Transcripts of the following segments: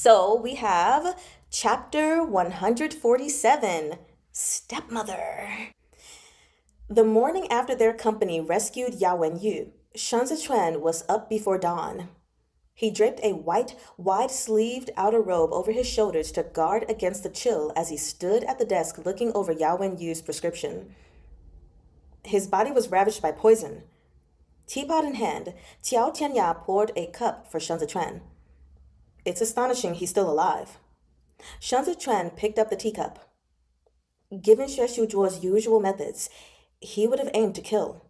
So we have chapter 147, Stepmother. The morning after their company rescued Yao and Yu, Shen Zichuan was up before dawn. He draped a white, wide-sleeved outer robe over his shoulders to guard against the chill as he stood at the desk looking over Yao and Yu's prescription. His body was ravaged by poison. Teapot in hand, Qiao Tianya poured a cup for Shen Zichuan. It's astonishing he's still alive. Shen Zichuan picked up the teacup. Given Xue Zhuo's usual methods, he would have aimed to kill.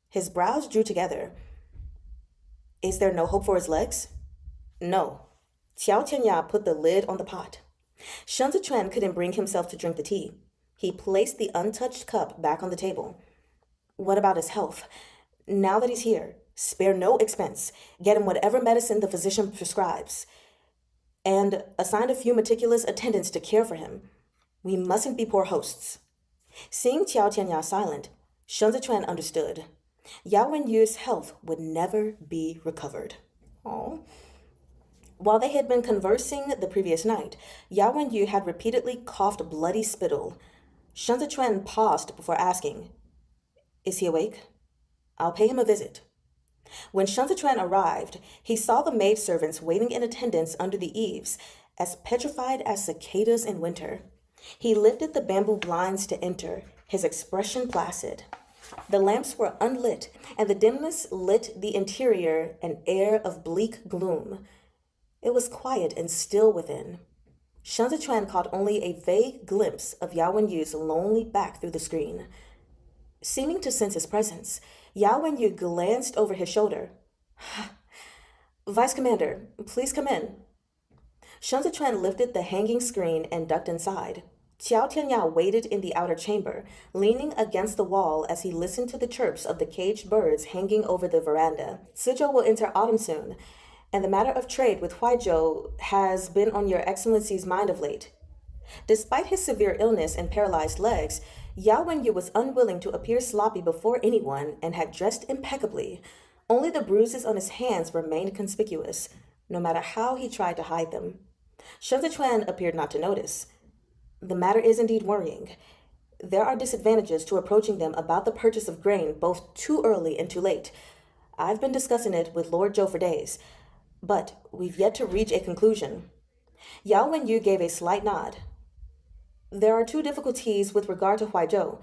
His brows drew together. Is there no hope for his legs? No. Qiao Tianya put the lid on the pot. Shen Zichuan couldn't bring himself to drink the tea. He placed the untouched cup back on the table. What about his health? Now that he's here, spare no expense. Get him whatever medicine the physician prescribes. And assign a few meticulous attendants to care for him. We mustn't be poor hosts. Seeing Qiao Tianya silent, Shen Zichuan understood. Yao and Yu's health would never be recovered. Oh. While they had been conversing the previous night, Yao and Yu had repeatedly coughed bloody spittle. Shen Zichuan paused before asking, "Is he awake? I'll pay him a visit." When Shen Zichuan arrived, he saw the maidservants waiting in attendance under the eaves, as petrified as cicadas in winter. He lifted the bamboo blinds to enter, his expression placid. The lamps were unlit, and the dimness lit the interior an air of bleak gloom. It was quiet and still within. Shen Zichuan caught only a vague glimpse of Yao and Yu's lonely back through the screen. Seeming to sense his presence, Yao and Yu glanced over his shoulder. "Vice Commander, please come in." Shen Zichuan lifted the hanging screen and ducked inside. Qiao Tianya waited in the outer chamber, leaning against the wall as he listened to the chirps of the caged birds hanging over the veranda. Suzhou will enter autumn soon, and the matter of trade with Huaizhou has been on your excellency's mind of late. Despite his severe illness and paralyzed legs, Yao Wenyu was unwilling to appear sloppy before anyone and had dressed impeccably. Only the bruises on his hands remained conspicuous, no matter how he tried to hide them. Shen Zichuan appeared not to notice. The matter is indeed worrying. There are disadvantages to approaching them about the purchase of grain both too early and too late. I've been discussing it with Lord Zhou for days, but we've yet to reach a conclusion. Yao Wenyu gave a slight nod. There are two difficulties with regard to Huaizhou.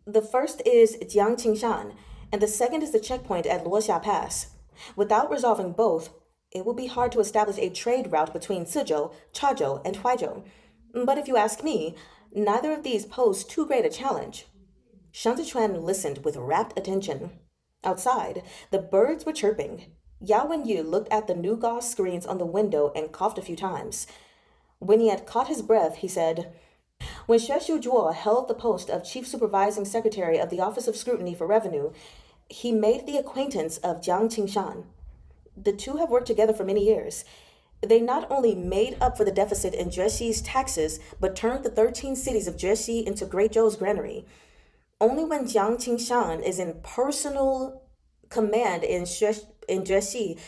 The first is Jiang Qingshan, and the second is the checkpoint at Luoxia Pass. Without resolving both, it will be hard to establish a trade route between Sizhou, Chazhou, and Huaizhou. But if you ask me, neither of these pose too great a challenge. Shen Zichuan listened with rapt attention. Outside, the birds were chirping. Yao and Yu looked at the new gauze screens on the window and coughed a few times. When he had caught his breath, he said, "When Xue Zhuo held the post of Chief Supervising Secretary of the Office of Scrutiny for Revenue, he made the acquaintance of Jiang Qingshan. The two have worked together for many years. They not only made up for the deficit in Juexi's taxes, but turned the 13 cities of Juexi into Great Zhou's granary. Only when Jiang Qingshan is in personal command in Juexi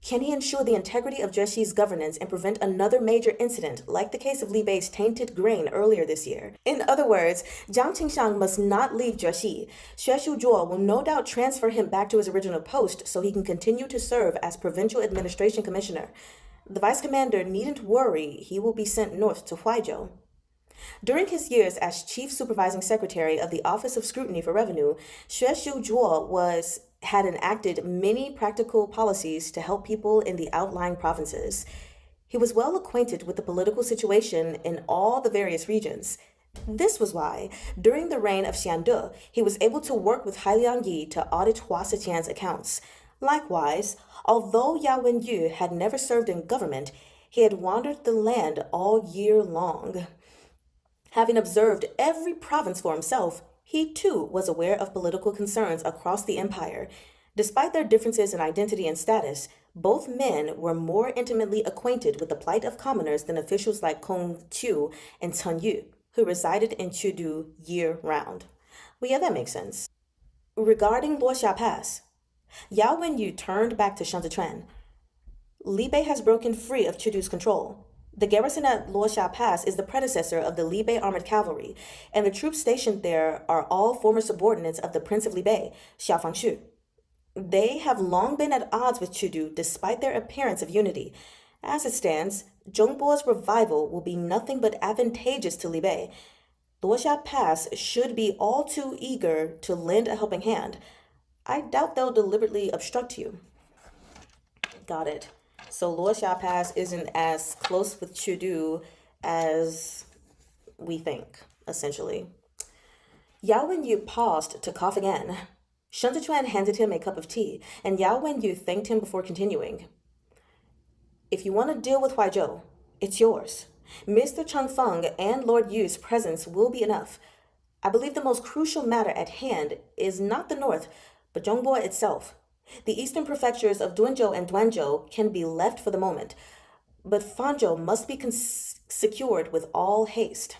can he ensure the integrity of Juexi's governance and prevent another major incident like the case of Li Bei's tainted grain earlier this year. In other words, Jiang Qingshan must not leave Juexi. Xue Zhuo will no doubt transfer him back to his original post so he can continue to serve as Provincial Administration Commissioner. The Vice Commander needn't worry, he will be sent north to Huaizhou." During his years as Chief Supervising Secretary of the Office of Scrutiny for Revenue, Xue Zhuo had enacted many practical policies to help people in the outlying provinces. He was well acquainted with the political situation in all the various regions. This was why, during the reign of Xiande, he was able to work with Hailiang Yi to audit Hua Siqian's accounts. Likewise, although Yao Wenyu had never served in government, he had wandered the land all year long. Having observed every province for himself, he too was aware of political concerns across the empire. Despite their differences in identity and status, both men were more intimately acquainted with the plight of commoners than officials like Kong Qiu and Chen Yu, who resided in Chudu year-round. Well, yeah, that makes sense. Regarding Luoxia Pass, Yao Wenyu turned back to Shen Zichuan. Li Bei has broken free of Chudu's control. The garrison at Luoxia Pass is the predecessor of the Libei Armored Cavalry, and the troops stationed there are all former subordinates of the Prince of Libei, Xiao Fangshu. They have long been at odds with Chudu despite their appearance of unity. As it stands, Zhongbo's revival will be nothing but advantageous to Libei. Luoxia Pass should be all too eager to lend a helping hand. I doubt they'll deliberately obstruct you. Got it. So Luoxia Pass isn't as close with Chudu as we think, essentially. Yao Wenyu paused to cough again. Shen Zichuan handed him a cup of tea, and Yao Wenyu thanked him before continuing. If you want to deal with Huaizhou, it's yours. Mr. Cheng Feng and Lord Yu's presence will be enough. I believe the most crucial matter at hand is not the north, but Zhongbo itself. The eastern prefectures of Duanzhou and Duanzhou can be left for the moment, but Fanzhou must be secured with all haste.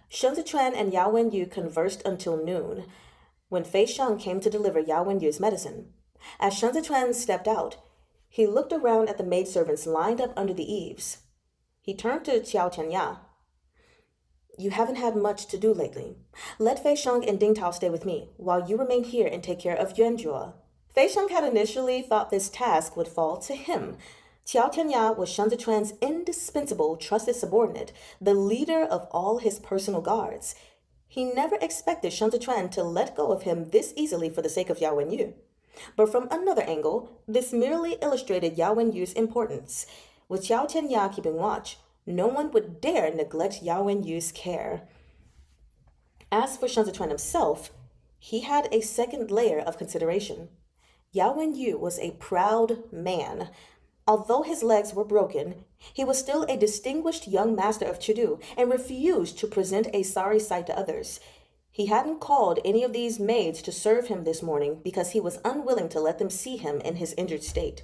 Shen Zichuan and Yao Wenyu conversed until noon, when Fei Sheng came to deliver Yao Wenyu's medicine. As Shen Zichuan stepped out, he looked around at the maidservants lined up under the eaves. He turned to Qiao Tianya. You haven't had much to do lately. Let Fei Sheng and Ding Tao stay with me, while you remain here and take care of Yuanjua. Fei Sheng had initially thought this task would fall to him. Qiao Tianya was Shen Zichuan's indispensable trusted subordinate, the leader of all his personal guards. He never expected Shen Zichuan to let go of him this easily for the sake of Yao Wenyu. But from another angle, this merely illustrated Yao Wenyu's importance. With Qiao Tianya keeping watch, no one would dare neglect Yao Wenyu's care. As for Shen Zichuan himself, he had a second layer of consideration. Yao Wenyu was a proud man. Although his legs were broken, he was still a distinguished young master of Chudu and refused to present a sorry sight to others. He hadn't called any of these maids to serve him this morning because he was unwilling to let them see him in his injured state.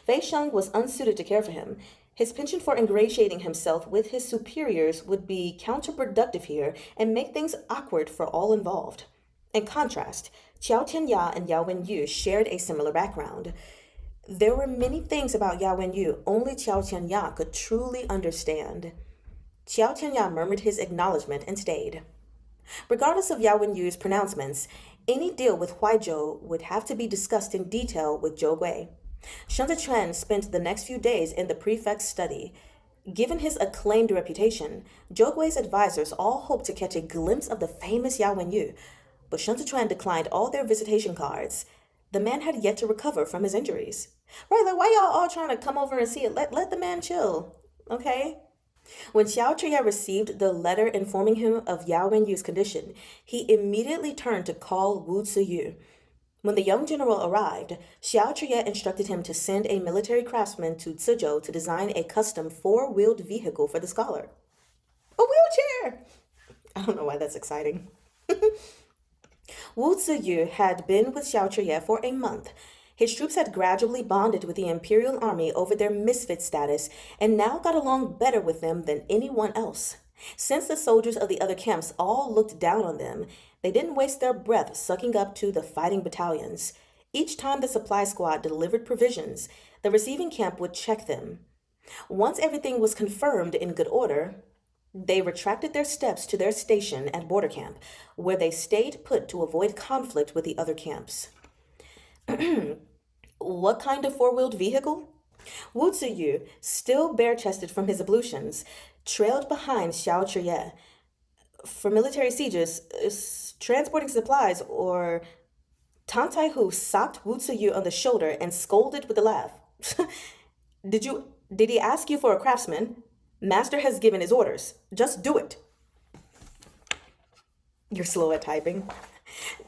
Fei Sheng was unsuited to care for him. His penchant for ingratiating himself with his superiors would be counterproductive here and make things awkward for all involved. In contrast, Qiao Tianya and Yao Wenyu shared a similar background. There were many things about Yao Wenyu only Qiao Tianya could truly understand. Qiao Tianya murmured his acknowledgement and stayed. Regardless of Yao Wenyu's pronouncements, any deal with Huaizhou would have to be discussed in detail with Zhou Gui. Shen Zichuan spent the next few days in the prefect's study. Given his acclaimed reputation, Zhou Gui's advisors all hoped to catch a glimpse of the famous Yao Wenyu, but Shen Zichuan declined all their visitation cards. The man had yet to recover from his injuries. Right, like, why y'all all trying to come over and see it? Let the man chill, okay? When Xiao Chuya received the letter informing him of Yao Wenyu's condition, he immediately turned to call Wu Ziyu. When the young general arrived, Xiao Chuya instructed him to send a military craftsman to Cizhou to design a custom four-wheeled vehicle for the scholar. A wheelchair! I don't know why that's exciting. Wu Ziyu had been with Xiao Chuya for a month. His troops had gradually bonded with the imperial army over their misfit status and now got along better with them than anyone else. Since the soldiers of the other camps all looked down on them, they didn't waste their breath sucking up to the fighting battalions. Each time the supply squad delivered provisions, the receiving camp would check them. Once everything was confirmed in good order, they retracted their steps to their station at border camp, where they stayed put to avoid conflict with the other camps. What kind of four-wheeled vehicle? Wu Ziyu, still bare-chested from his ablutions, trailed behind Xiao Chuye. For military sieges, transporting supplies, or... Tan Tai-Hu socked Wu Ziyu on the shoulder and scolded with a laugh. Did he ask you for a craftsman? Master has given his orders. Just do it. You're slow at typing.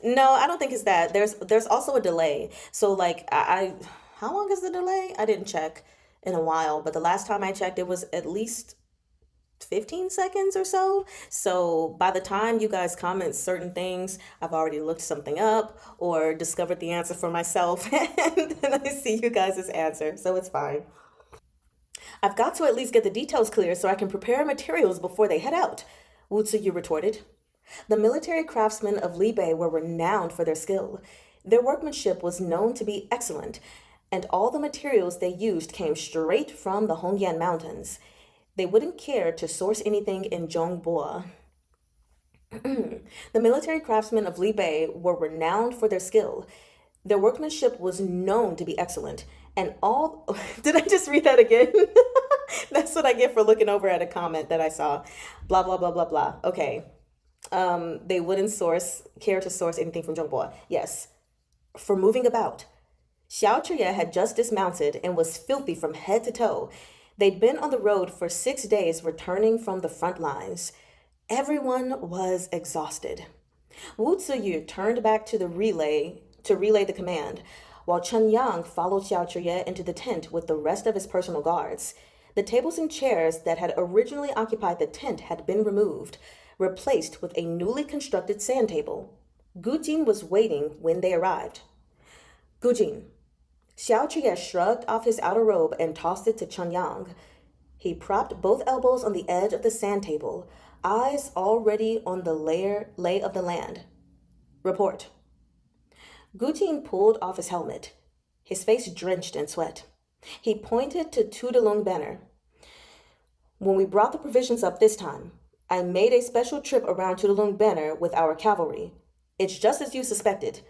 No, I don't think it's that. There's also a delay. So like I how long is the delay? I didn't check in a while, but the last time I checked it was at least 15 seconds or so. So by the time you guys comment certain things, I've already looked something up or discovered the answer for myself and then I see you guys' answer. So it's fine. I've got to at least get the details clear so I can prepare materials before they head out, Wu Ziyu retorted. The military craftsmen of Libei were renowned for their skill. Their workmanship was known to be excellent, and all the materials they used came straight from the Hongyan Mountains. They wouldn't care to source anything in Zhongbo. The military craftsmen of Libe were renowned for their skill. Their workmanship was known to be excellent, and all. Did I just read that again? That's what I get for looking over at a comment that I saw. Blah, blah, blah, blah, blah. Okay. They wouldn't care to source anything from Zhongbo. Yes. For moving about. Xiao Chuye had just dismounted and was filthy from head to toe. They'd been on the road for 6 days returning from the front lines. Everyone was exhausted. Wu Ziyu turned back to relay the command, while Chen Yang followed Xiao Chuye into the tent with the rest of his personal guards. The tables and chairs that had originally occupied the tent had been removed, replaced with a newly constructed sand table. Gu Jin was waiting when they arrived. Gu Jin. Xiao Chuye shrugged off his outer robe and tossed it to Chen Yang. He propped both elbows on the edge of the sand table, eyes already on the lay of the land. Report. Gu Jin pulled off his helmet, his face drenched in sweat. He pointed to Tudalung Banner. When we brought the provisions up this time, I made a special trip around Tudalung Banner with our cavalry. It's just as you suspected.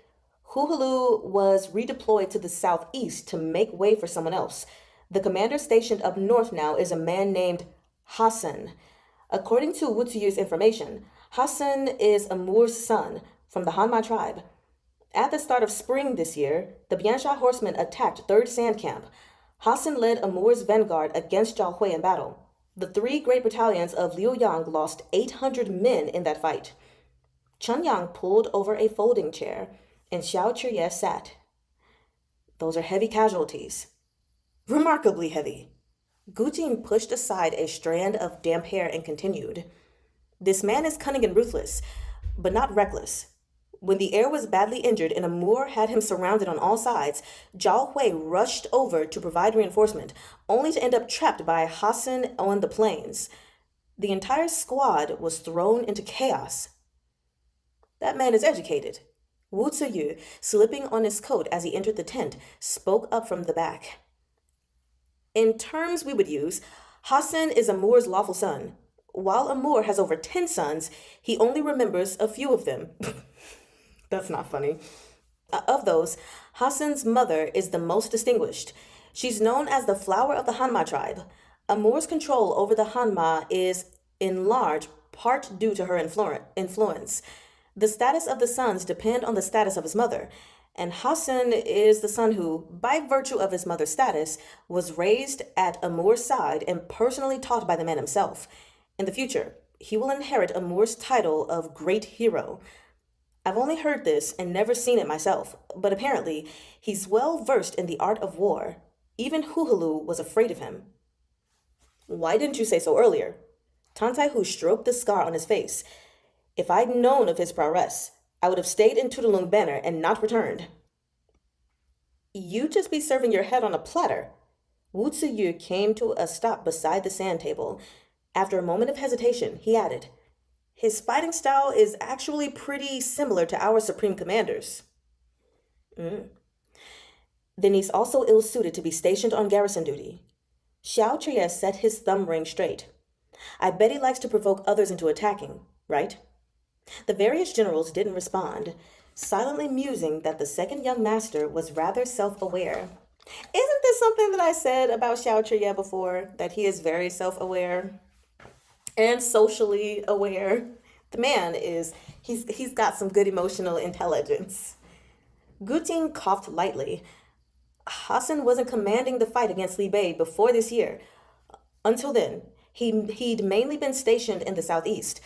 Huhalu was redeployed to the southeast to make way for someone else. The commander stationed up north now is a man named Hassan. According to Wu Ziyu's information, Hassan is Amur's son from the Hanma tribe. At the start of spring this year, the Biansha horsemen attacked 3rd Sand Camp. Hassan led Amur's vanguard against Zhao Hui in battle. The 3 great battalions of Liu Yang lost 800 men in that fight. Chen Yang pulled over a folding chair, and Xiao Chuye sat. Those are heavy casualties. Remarkably heavy. Gu Jin pushed aside a strand of damp hair and continued. This man is cunning and ruthless, but not reckless. When the heir was badly injured and Amur had him surrounded on all sides, Zhao Hui rushed over to provide reinforcement, only to end up trapped by Hassan on the plains. The entire squad was thrown into chaos. That man is educated. Wu Ziyu, slipping on his coat as he entered the tent, spoke up from the back. In terms we would use, Hassan is Amur's lawful son. While Amur has over 10 sons, he only remembers a few of them. That's not funny. Of those, Hassan's mother is the most distinguished. She's known as the flower of the Hanma tribe. Amur's control over the Hanma is, in large part, due to her influence. The status of the sons depend on the status of his mother, and Hassan is the son who, by virtue of his mother's status, was raised at Amur's side and personally taught by the man himself. In the future, he will inherit Amur's title of Great Hero. I've only heard this and never seen it myself, but apparently he's well versed in the art of war. Even Huhalu was afraid of him. Why didn't you say so earlier? Tantai Hu stroked the scar on his face. If I'd known of his prowess, I would have stayed in Tudalung Banner and not returned. You'd just be serving your head on a platter. Wu Ziyu came to a stop beside the sand table. After a moment of hesitation, he added, His fighting style is actually pretty similar to our supreme commander's. Then he's also ill-suited to be stationed on garrison duty. Xiao Chuye set his thumb ring straight. I bet he likes to provoke others into attacking, right? The various generals didn't respond, silently musing that the second young master was rather self-aware. Isn't this something that I said about Xiao Chuye before, that he is very self-aware and socially aware? The man he's got some good emotional intelligence. Gu Jin coughed lightly. Hassan wasn't commanding the fight against Li Bei before this year. Until then, he'd mainly been stationed in the southeast,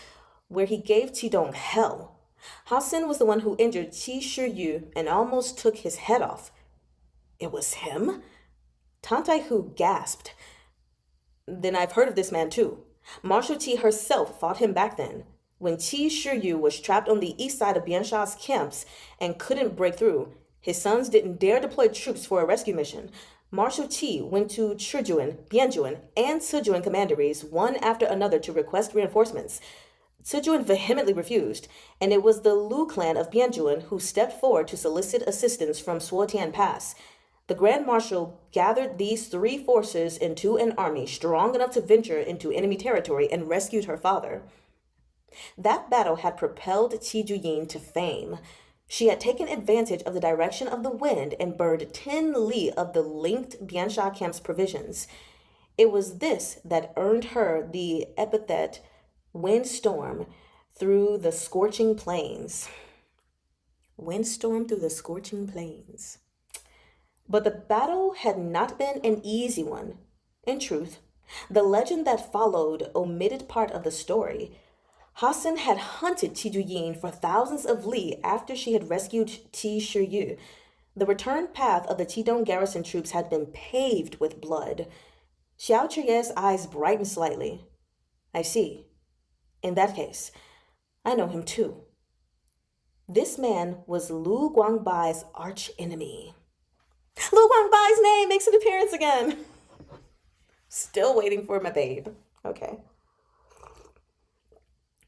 where he gave Qidong hell. Hassan was the one who injured Qi Shiyu and almost took his head off. It was him? Tantai Hu gasped. Then I've heard of this man too. Marshal Qi herself fought him back then, when Qi Shiyu was trapped on the east side of Biansha's camps and couldn't break through. His sons didn't dare deploy troops for a rescue mission. Marshal Qi went to Chijuan, Bianjuan, and Sijuan commanderies one after another to request reinforcements. Sijuan vehemently refused, and it was the Lu clan of Bianjuan who stepped forward to solicit assistance from Suotian Pass. The Grand Marshal gathered these three forces into an army strong enough to venture into enemy territory and rescued her father. That battle had propelled Qi Juyin to fame. She had taken advantage of the direction of the wind and burned 10 li of the linked Biansha camp's provisions. It was this that earned her the epithet windstorm through the scorching plains. Windstorm through the scorching plains. But the battle had not been an easy one. In truth, the legend that followed omitted part of the story. Hassan had hunted Qi Juyin for thousands of li after she had rescued Qi Shiyu. The return path of the Qidong garrison troops had been paved with blood. Xiao Chuye's eyes brightened slightly. I see. In that case, I know him too. This man was Lu Guangbai's archenemy. Lu Guangbai's name makes an appearance again. Still waiting for my babe. Okay.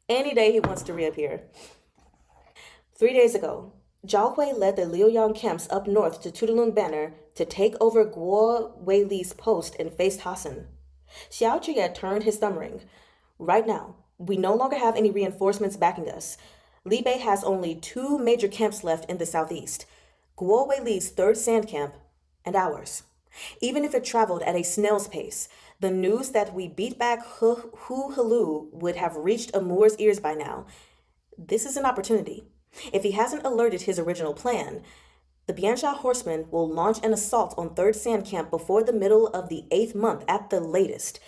Any day he wants to reappear. 3 days ago, Zhao Hui led the Liuyang camps up north to Tudalung Banner to take over Guo Weili's post and faced Hassan. Xiao Chuye turned his thumb ring. Right now, we no longer have any reinforcements backing us. Li Bei has only 2 major camps left in the southeast. Guo Weili's 3rd sand camp and ours. Even if it traveled at a snail's pace, the news that we beat back Hu Helu would have reached Amur's ears by now. This is an opportunity. If he hasn't alerted his original plan, the Biansha horsemen will launch an assault on 3rd Sand Camp before the middle of the 8th month at the latest.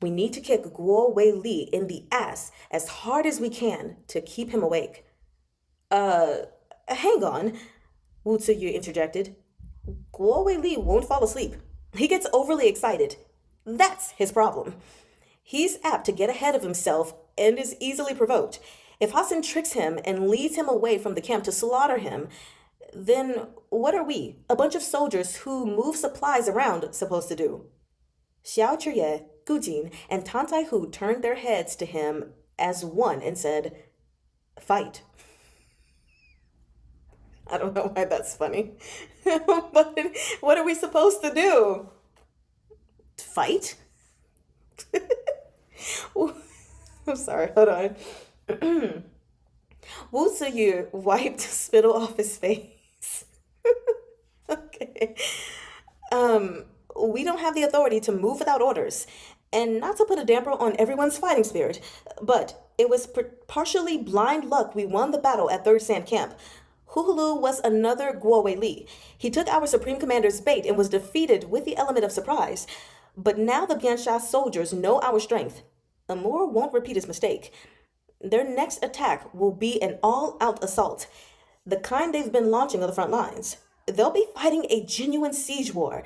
We need to kick Guo Weili in the ass as hard as we can to keep him awake. Hang on, Wu Ziyu interjected. Guo Weili won't fall asleep. He gets overly excited. That's his problem. He's apt to get ahead of himself and is easily provoked. If Hassan tricks him and leads him away from the camp to slaughter him, then what are we, a bunch of soldiers who move supplies around, supposed to do? Xiao Chuye, Gujin, and Tantai Hu turned their heads to him as one and said, fight. I don't know why that's funny. But what are we supposed to do? Fight? I'm sorry, hold on. Wu Ziyu wiped spittle off his face. Okay. We don't have the authority to move without orders, and not to put a damper on everyone's fighting spirit, but it was partially blind luck we won the battle at 3rd Sand Camp. Huhulu was another Guo Weili. He took our Supreme Commander's bait and was defeated with the element of surprise. But now the Biansha soldiers know our strength. Amur won't repeat his mistake. Their next attack will be an all-out assault, the kind they've been launching on the front lines. They'll be fighting a genuine siege war,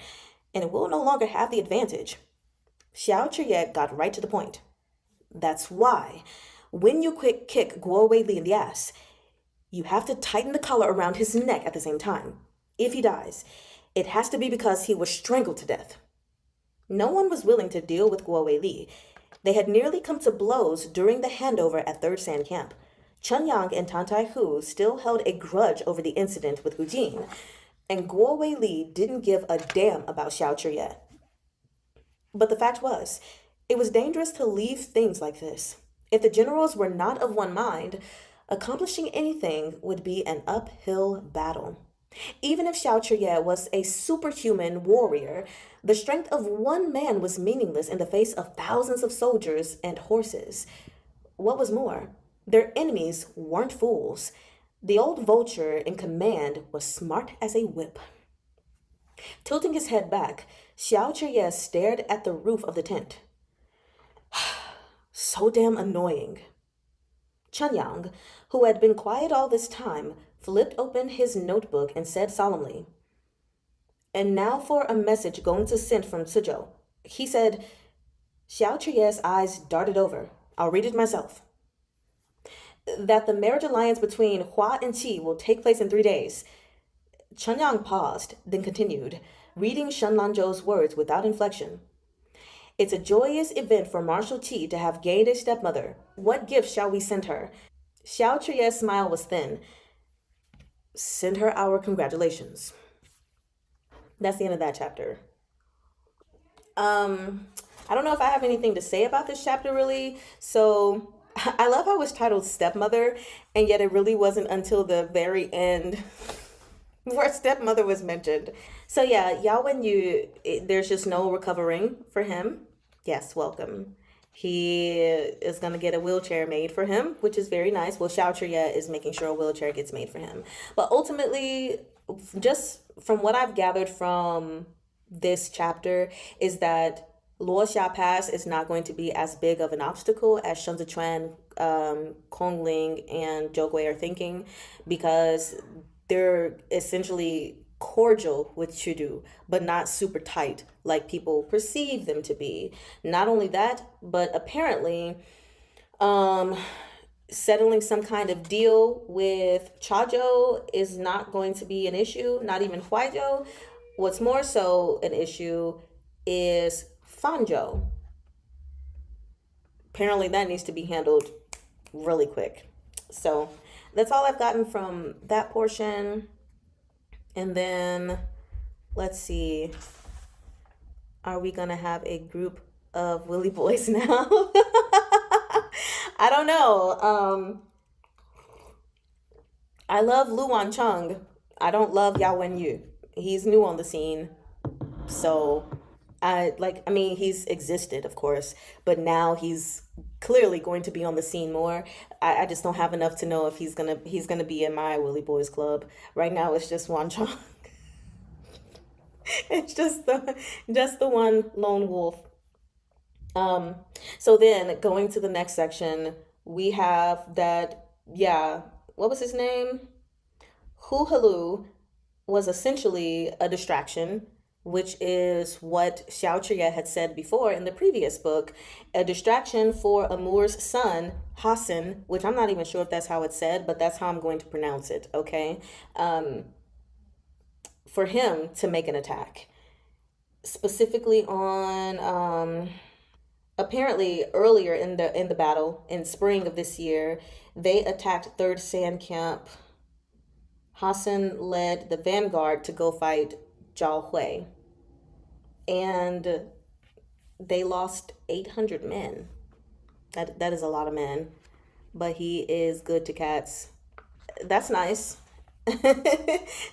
and we'll no longer have the advantage. Xiao Chuye got right to the point. That's why, when you kick Guo Weili in the ass, you have to tighten the collar around his neck at the same time. If he dies, it has to be because he was strangled to death. No one was willing to deal with Guo Weili. They had nearly come to blows during the handover at 3rd Sand Camp. Chen Yang and Tantai Hu still held a grudge over the incident with Hu Jin, and Guo Weili didn't give a damn about Xiao Chuye. But the fact was, it was dangerous to leave things like this. If the generals were not of one mind, accomplishing anything would be an uphill battle. Even if Xiao Chuye was a superhuman warrior, the strength of one man was meaningless in the face of thousands of soldiers and horses. What was more, their enemies weren't fools. The old vulture in command was smart as a whip. Tilting his head back, Xiao Chuye stared at the roof of the tent. So damn annoying. Chen Yang, who had been quiet all this time, flipped open his notebook and said solemnly, "And now for a message going to send from Suzhou." He said, Xiao Chuye's eyes darted over. I'll read it myself. That the marriage alliance between Hua and Qi will take place in 3 days. Chen Yang paused, then continued, reading Shen Lanzhou's words without inflection. It's a joyous event for Marshal Qi to have gained a stepmother. What gift shall we send her? Xiao Chuye's smile was thin. Send her our congratulations. That's the end of that chapter. Um, I don't know if I have anything to say about this chapter really. So I love how it was titled Stepmother, and yet it really wasn't until the very end where stepmother was mentioned. So yeah, Yao Wen Yu, there's just no recovering for him. Yes, welcome. He is gonna get a wheelchair made for him, which is very nice. Well, Xiao Chuya is making sure a wheelchair gets made for him. But ultimately, just from what I've gathered from this chapter, is that Luo Xia Pass is not going to be as big of an obstacle as Shen Zichuan, Kong Ling, and Zhou Gui are thinking, because they're essentially cordial with Chudu, but not super tight like people perceive them to be. Not only that, but apparently, um, settling some kind of deal with Chajo is not going to be an issue, not even Huaijo. What's more so an issue is Fanjo. Apparently, that needs to be handled really quick. So, that's all I've gotten from that portion. And then let's see. Are we gonna have a group of Willy boys now? I don't know. I love Luan Chung. I don't love Yao Wen Yu. He's new on the scene, so I mean he's existed of course, but now he's clearly going to be on the scene more. I just don't have enough to know if he's gonna be in my Willy Boys Club. Right now it's just Wan Chong. It's just the one lone wolf. Um, so then going to the next section, we have that, yeah, what was his name? Hu Halu was essentially a distraction, which is what Xiao Chuya had said before in the previous book, a distraction for Amur's son, Hassan, which I'm not even sure if that's how it's said, but that's how I'm going to pronounce it, okay? Um, for him to make an attack, specifically on apparently earlier in the battle in spring of this year, they attacked Third Sand Camp. Hassan led the vanguard to go fight Zhao Hui, and they lost 800 men. That is a lot of men, but he is good to cats. That's nice.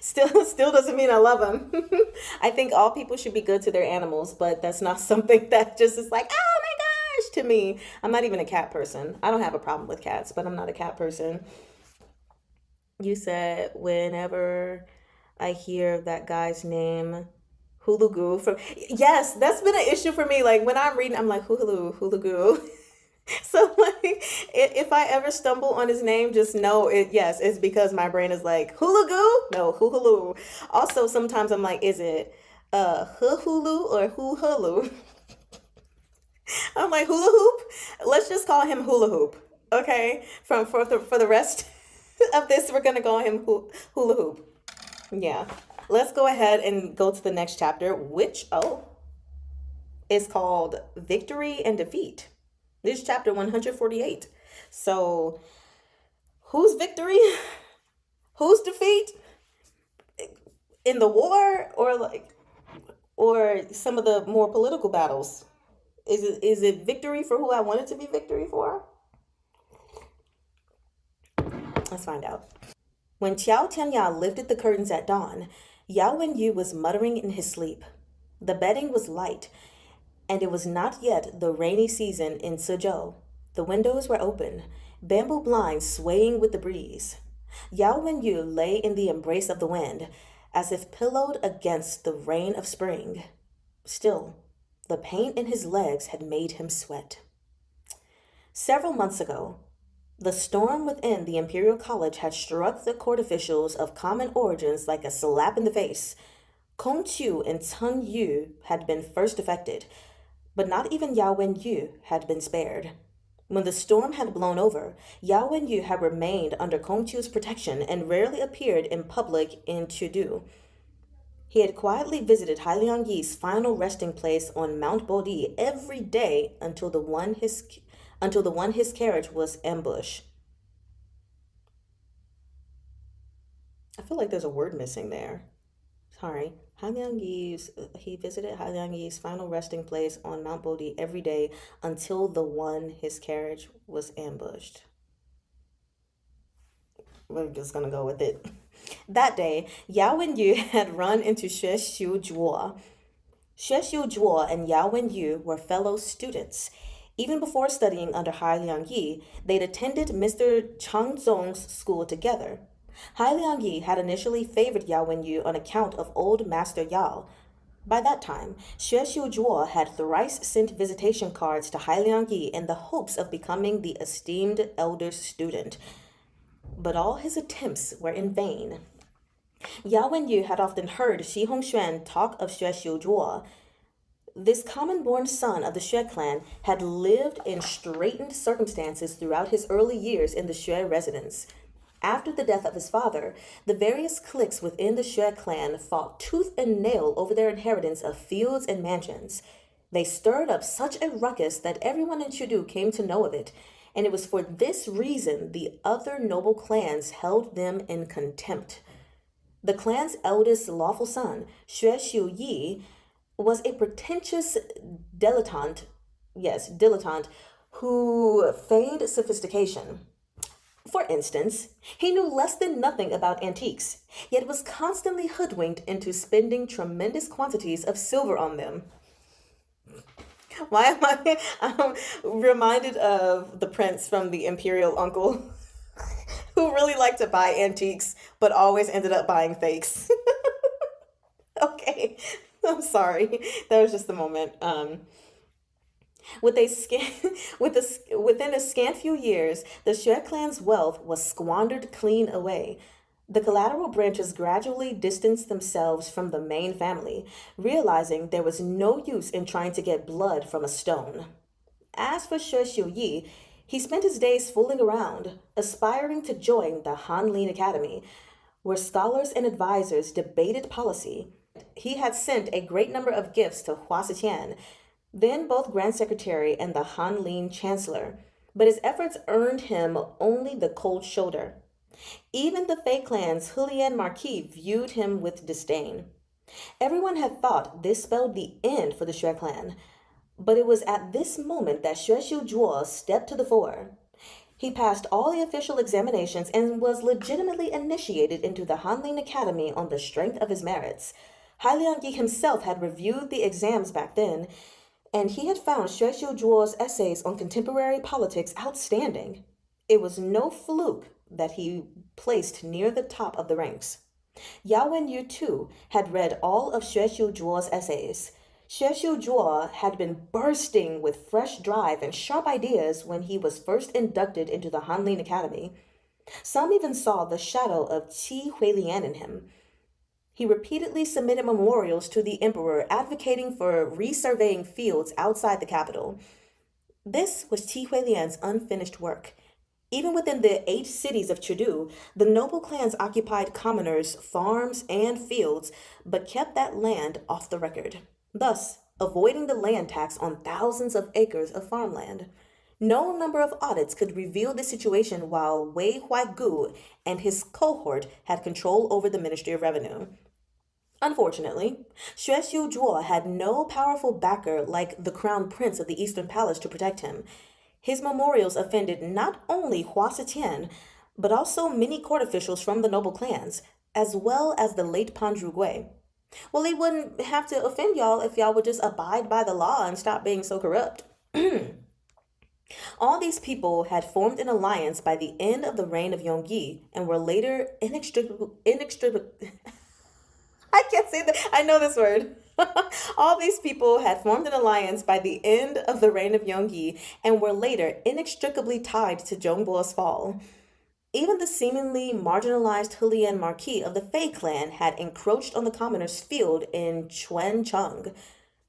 Still doesn't mean I love him. I think all people should be good to their animals, but that's not something that just is like, oh my gosh, to me. I'm not even a cat person. I don't have a problem with cats, but I'm not a cat person. You said whenever I hear that guy's name, Hulugu from, yes, that's been an issue for me. Like when I'm reading, I'm like Hulugu. So like if I ever stumble on his name, just know it, yes, it's because my brain is like Hulagu? No, Hulu. Also sometimes I'm like, is it Hulu or Hulu? I'm like hula hoop. Let's just call him hula hoop. Okay? From for the rest of this, we're gonna call him hula hoop. Yeah. Let's go ahead and go to the next chapter, which is called Victory and Defeat. This is chapter 148. So, whose victory? Whose defeat? In the war or some of the more political battles? Is it victory for who I want it to be victory for? Let's find out. When Qiao Tianya lifted the curtains at dawn, Yao Wenyu was muttering in his sleep. The bedding was light, and it was not yet the rainy season in Suzhou. The windows were open, bamboo blinds swaying with the breeze. Yao Wenyu lay in the embrace of the wind, as if pillowed against the rain of spring. Still, the pain in his legs had made him sweat. Several months ago, the storm within the Imperial College had struck the court officials of common origins like a slap in the face. Kong Chu and Tang Yu had been first affected, but not even Yao Wen Yu had been spared. When the storm had blown over, Yao Wen Yu had remained under Kong Chu's protection and rarely appeared in public in Chudu. He had quietly visited Hailiang Yi's final resting place on Mount Bodhi every day until the one his carriage was ambushed. I feel like there's a word missing there. He visited Haliang Yi's final resting place on Mount Bodhi every day until the one his carriage was ambushed. We're just gonna go with it. That day, Yao Wenyu had run into Xue Xiu Zhuo. Xue Xiu Zhuo and Yao Wenyu were fellow students. Even before studying under Hai Liangyi, they'd attended Mr. Chang Zong's school together. Hai Liangyi had initially favored Yao Wenyu on account of old Master Yao. By that time, Xue Xiu Zhuo had thrice sent visitation cards to Hai Liangyi in the hopes of becoming the esteemed elder's student. But all his attempts were in vain. Yao Wenyu had often heard Shi Hongxuan talk of Xue Xiu Zhuo. This common-born son of the Xue clan had lived in straitened circumstances throughout his early years in the Xue residence. After the death of his father, the various cliques within the Xue clan fought tooth and nail over their inheritance of fields and mansions. They stirred up such a ruckus that everyone in Chudu came to know of it, and it was for this reason the other noble clans held them in contempt. The clan's eldest lawful son, Xue Xiu Yi, was a pretentious dilettante, who feigned sophistication. For instance, he knew less than nothing about antiques, yet was constantly hoodwinked into spending tremendous quantities of silver on them. Why am I reminded of the prince from the Imperial Uncle who really liked to buy antiques but always ended up buying fakes? Okay, I'm sorry. That was just the moment. With a scan, within a scant few years, the Xue clan's wealth was squandered clean away. The collateral branches gradually distanced themselves from the main family, realizing there was no use in trying to get blood from a stone. As for Xue Xiu Yi, he spent his days fooling around, aspiring to join the Hanlin Academy, where scholars and advisors debated policy. He had sent a great number of gifts to Hua Zetian, then both Grand Secretary and the Hanlin Chancellor, but his efforts earned him only the cold shoulder. Even the Fei clan's Hulian Marquis viewed him with disdain. Everyone had thought this spelled the end for the Xue clan, but it was at this moment that Xue Xiu Zhuo stepped to the fore. He passed all the official examinations and was legitimately initiated into the Hanlin Academy on the strength of his merits. Hai Liangyi himself had reviewed the exams back then, and he had found Xue Xiu Zhuo's essays on contemporary politics outstanding. It was no fluke that he placed near the top of the ranks. Yao Wenyu, too, had read all of Xue Xiu Zhuo's essays. Xue Xiu Zhuo had been bursting with fresh drive and sharp ideas when he was first inducted into the Hanlin Academy. Some even saw the shadow of Qi Huilian in him. He repeatedly submitted memorials to the emperor advocating for resurveying fields outside the capital. This was Qi Huilian's unfinished work. Even within the 8 cities of Chudu, the noble clans occupied commoners' farms and fields, but kept that land off the record, thus avoiding the land tax on thousands of acres of farmland. No number of audits could reveal the situation while Wei Huaigu and his cohort had control over the Ministry of Revenue. Unfortunately, Xue Xiu Zhuo had no powerful backer like the crown prince of the Eastern Palace to protect him. His memorials offended not only Hua Zetian, but also many court officials from the noble clans, as well as the late Pan Zhugui. Well, he wouldn't have to offend y'all if y'all would just abide by the law and stop being so corrupt. All these people had formed an alliance by the end of the reign of Yongyi and were later inextricably I can't say that. I know this word. All these people had formed an alliance by the end of the reign of Yongyi and were later inextricably tied to Zhongbo's fall. Even the seemingly marginalized Hulian Marquis of the Fei clan had encroached on the commoner's field in Chuancheng.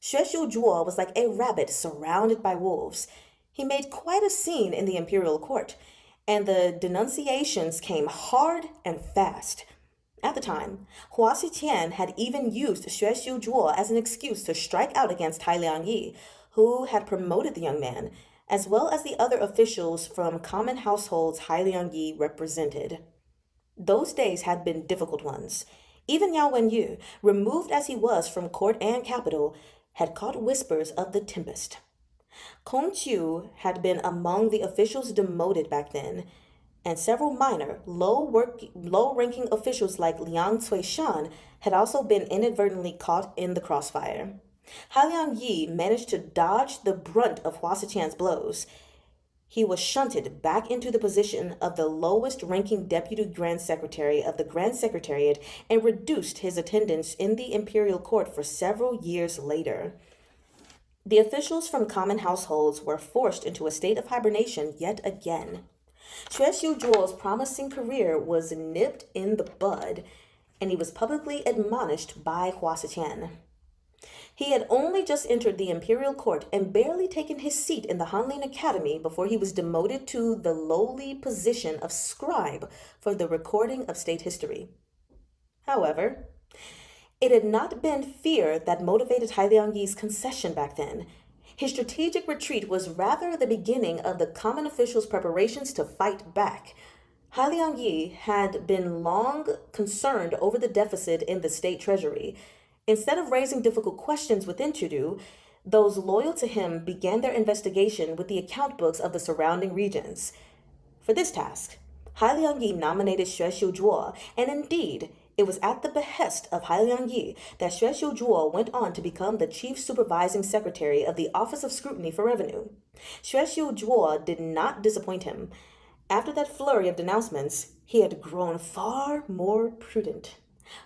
Xue Xiu Zhuo was like a rabbit surrounded by wolves. He made quite a scene in the imperial court, and the denunciations came hard and fast. At the time, Hua Zetian had even used Xue Xiu Zhuo as an excuse to strike out against Hai Liangyi, who had promoted the young man, as well as the other officials from common households Hai Liangyi represented. Those days had been difficult ones. Even Yao Wenyu, removed as he was from court and capital, had caught whispers of the tempest. Kong Qiu had been among the officials demoted back then, and several minor, low-ranking officials like Liang Cuishan had also been inadvertently caught in the crossfire. Haliang Yi managed to dodge the brunt of Hua Sichan's blows. He was shunted back into the position of the lowest-ranking deputy grand secretary of the Grand Secretariat and reduced his attendance in the imperial court for several years later. The officials from common households were forced into a state of hibernation yet again. Xue Xiujuo's promising career was nipped in the bud, and he was publicly admonished by Hua Siqian. He had only just entered the imperial court and barely taken his seat in the Hanlin Academy before he was demoted to the lowly position of scribe for the recording of state history. However, it had not been fear that motivated Hailiang Yi's concession back then. His strategic retreat was rather the beginning of the common officials' preparations to fight back. Hailiang Yi had been long concerned over the deficit in the state treasury. Instead of raising difficult questions within Chudu, those loyal to him began their investigation with the account books of the surrounding regions. For this task, Hailiang Yi nominated Xue Xiujuo, and indeed, it was at the behest of Hailiang Yi that Xue Xiujuo went on to become the chief supervising secretary of the Office of Scrutiny for Revenue. Xue Xiujuo did not disappoint him. After that flurry of denouncements, he had grown far more prudent.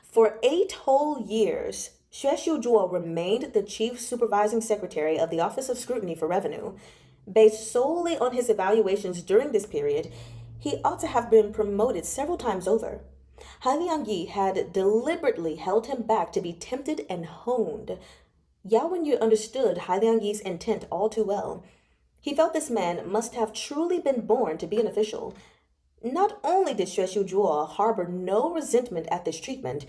For 8 whole years, Xue Xiujuo remained the chief supervising secretary of the Office of Scrutiny for Revenue. Based solely on his evaluations during this period, he ought to have been promoted several times over. Hailiang Yi had deliberately held him back to be tempted and honed. Yao Wenyu understood Hailiang Yi's intent all too well. He felt this man must have truly been born to be an official. Not only did Xue Xiujuo harbor no resentment at this treatment,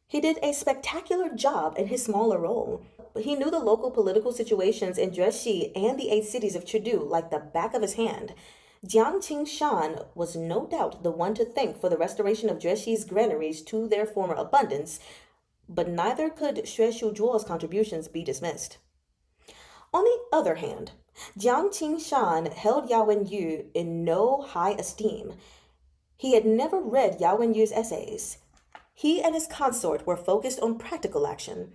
he did a spectacular job in his smaller role. He knew the local political situations in Jueshi and the 8 cities of Chudu like the back of his hand. Jiang Qingshan was no doubt the one to thank for the restoration of Jueshi's granaries to their former abundance, but neither could Xue Xiujuo's contributions be dismissed. On the other hand, Jiang Qingshan held Yao Wenyu in no high esteem. He had never read Yao Wenyu's essays. He and his consort were focused on practical action.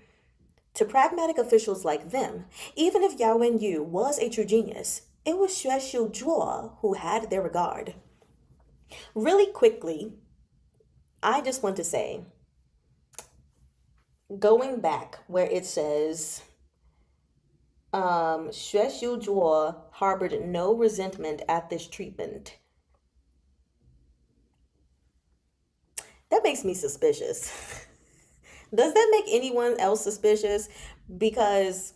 To pragmatic officials like them, even if Yao Wenyu was a true genius, it was Xue Xiujuo who had their regard. Really quickly, I just want to say, going back where it says, Xue Xiujuo harbored no resentment at this treatment. That makes me suspicious. Does that make anyone else suspicious? Because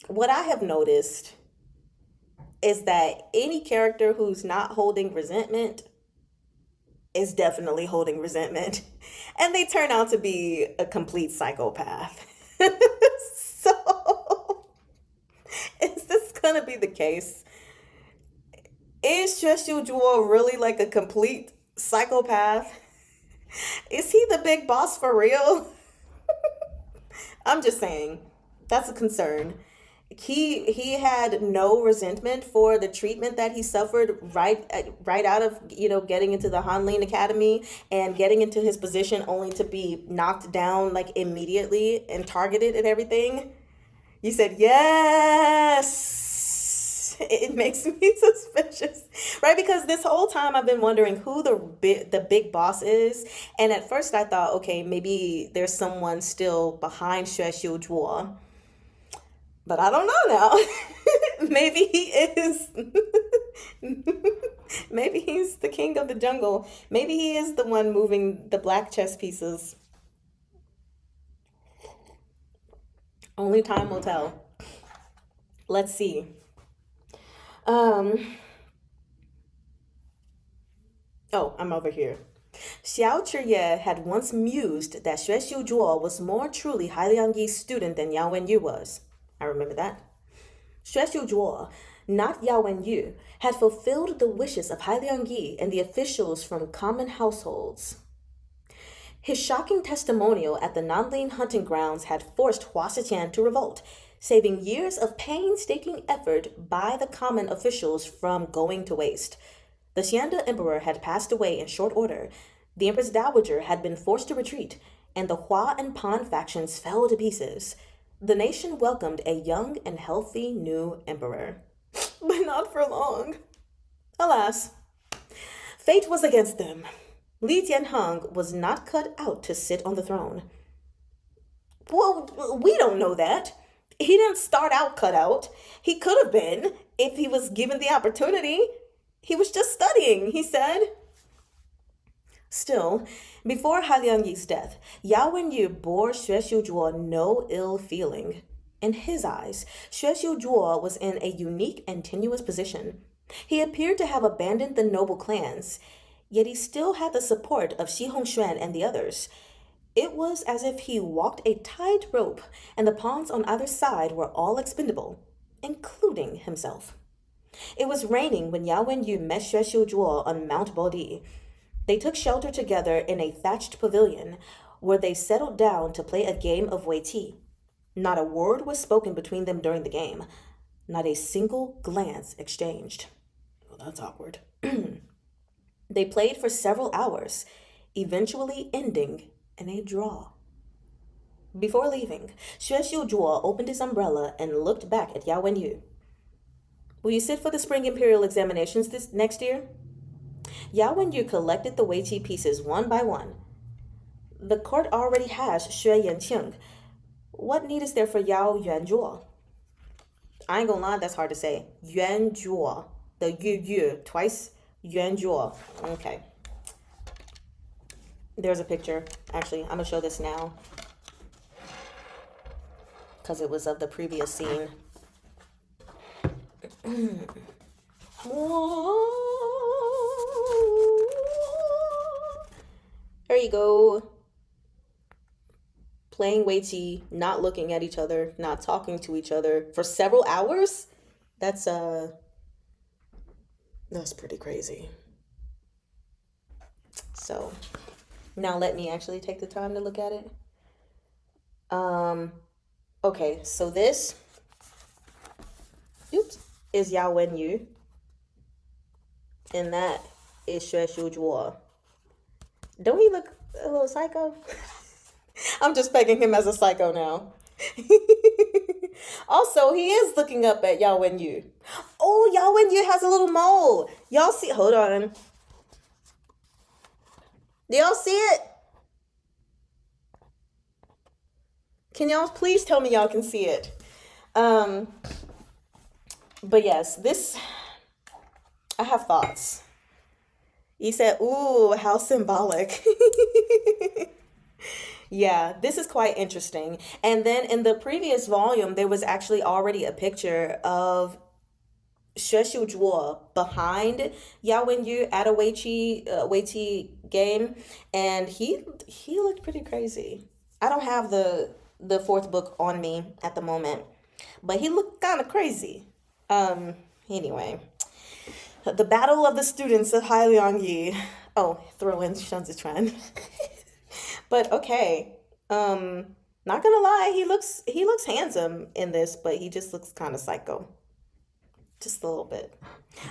what I have noticed is that any character who's not holding resentment is definitely holding resentment. And they turn out to be a complete psychopath. So, is this gonna be the case? Is Xue Xiujuo really like a complete psychopath? Is he the big boss for real? I'm just saying, that's a concern. He had no resentment for the treatment that he suffered right out of getting into the Hanlin Academy and getting into his position only to be knocked down like immediately and targeted and everything. You said yes. It makes me suspicious, right? Because this whole time I've been wondering who the big boss is, and at first I thought, okay, maybe there's someone still behind Xue Xiujuo. But I don't know now. Maybe he is. Maybe he's the king of the jungle. Maybe he is the one moving the black chess pieces. Only time will tell. Let's see. Oh, I'm over here. Xiao Chiye had once mused that Xue Xiujuo was more truly Hailiang Yi's student than Yao Wenyu was. I remember that. Xue Xiujuo, not Yao Wenyu, had fulfilled the wishes of Hailiang Yi and the officials from common households. His shocking testimonial at the Nanling hunting grounds had forced Hua Xiqian to revolt, saving years of painstaking effort by the common officials from going to waste. The Xianda emperor had passed away in short order, the empress dowager had been forced to retreat, and the Hua and Pan factions fell to pieces. The nation welcomed a young and healthy new emperor. But not for long. Alas, fate was against them. Li Tianheng was not cut out to sit on the throne. Well, we don't know that. He didn't start out cut out. He could have been if he was given the opportunity. He was just studying, he said. Still, before Han Liangyi's death, Yao Wenyu bore Xue Xiuzhuo no ill feeling. In his eyes, Xue Xiuzhuo was in a unique and tenuous position. He appeared to have abandoned the noble clans, yet he still had the support of Xi Hongxuan and the others. It was as if he walked a tightrope, and the pawns on either side were all expendable, including himself. It was raining when Yao Wenyu met Xue Xiuzhuo on Mount Bodi. They took shelter together in a thatched pavilion, where they settled down to play a game of Weiqi. Not a word was spoken between them during the game. Not a single glance exchanged. Well, that's awkward. They played for several hours, eventually ending in a draw. Before leaving, Xue Xiuzhuo opened his umbrella and looked back at Yao Wenyu. Will you sit for the spring imperial examinations this next year? Yao Wenyu collected the Weiqi pieces one by one. The court already has Xue Yanqing. What need is there for Yao Yuanzhuo? I ain't gonna lie, that's hard to say. Yuanzhuo. The yu twice. Yuanzhuo. Okay. There's a picture. Actually, I'm gonna show this now, because it was of the previous scene. There you go. Playing Weiqi, not looking at each other, not talking to each other for several hours? That's pretty crazy. So, now let me actually take the time to look at it. Okay, so this is Yao Wenyu, and that is Xue Xiuzhuo. Don't he look a little psycho? I'm just pegging him as a psycho now. Also, he is looking up at Yao Wenyu. Oh, Yao Wenyu has a little mole. Y'all see? Hold on. Do y'all see it? Can y'all please tell me y'all can see it? But yes, I have thoughts. He said, ooh, how symbolic. Yeah, this is quite interesting. And then in the previous volume, there was actually already a picture of Xue Xiuzhuo behind Yao Wenyu at a Weiqi game, and he looked pretty crazy. I don't have the fourth book on me at the moment, but he looked kind of crazy. Anyway, the battle of the students of Hai Liangyi. Oh, throw in Shan Zichuan. But okay, not gonna lie, he looks handsome in this, but he just looks kind of psycho. Just a little bit.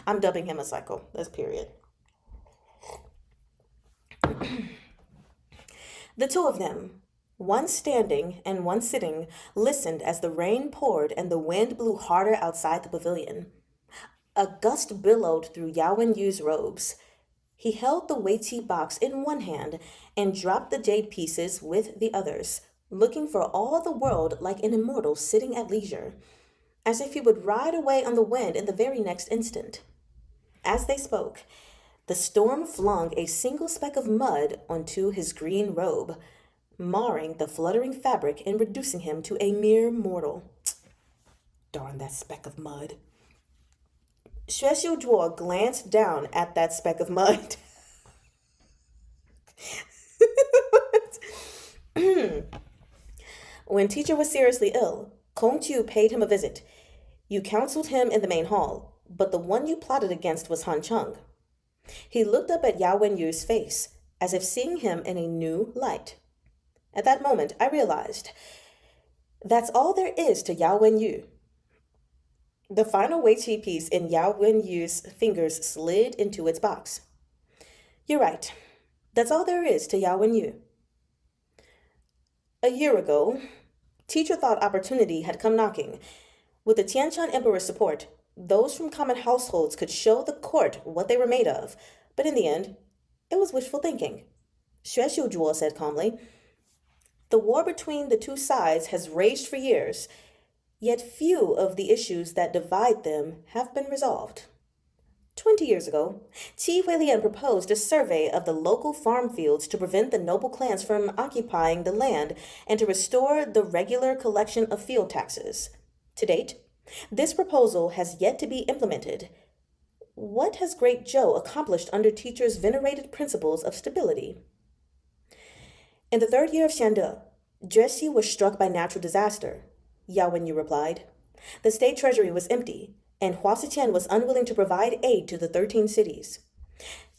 I'm dubbing him a psycho. That's period. The two of them, one standing and one sitting, listened as the rain poured and the wind blew harder outside the pavilion. A gust billowed through Yao Wenyu's robes. He held the Weiqi box in one hand and dropped the jade pieces with the others, looking for all the world like an immortal sitting at leisure, as if he would ride away on the wind in the very next instant. As they spoke, the storm flung a single speck of mud onto his green robe, marring the fluttering fabric and reducing him to a mere mortal. Darn that speck of mud. Xue Xiuzhuo glanced down at that speck of mud. When teacher was seriously ill, Kong Chu paid him a visit. You counseled him in the main hall, but the one you plotted against was Han Cheng. He looked up at Yao Wenyu's face, as if seeing him in a new light. At that moment, I realized that's all there is to Yao Wenyu. The final Weiqi piece in Yao Wenyu's fingers slid into its box. You're right. That's all there is to Yao Wenyu. A year ago, teacher thought opportunity had come knocking. With the Tianshan Emperor's support, those from common households could show the court what they were made of, but in the end, it was wishful thinking. Xue Xiujuo said calmly, the war between the two sides has raged for years, yet few of the issues that divide them have been resolved. 20 years ago, Qi Huilian proposed a survey of the local farm fields to prevent the noble clans from occupying the land and to restore the regular collection of field taxes. To date, this proposal has yet to be implemented. What has Great Zhou accomplished under teachers' venerated principles of stability? In the third year of Xiande, Juexi was struck by natural disaster, Yao Wenyu replied. The state treasury was empty, and Hua Xiqian was unwilling to provide aid to the 13 cities.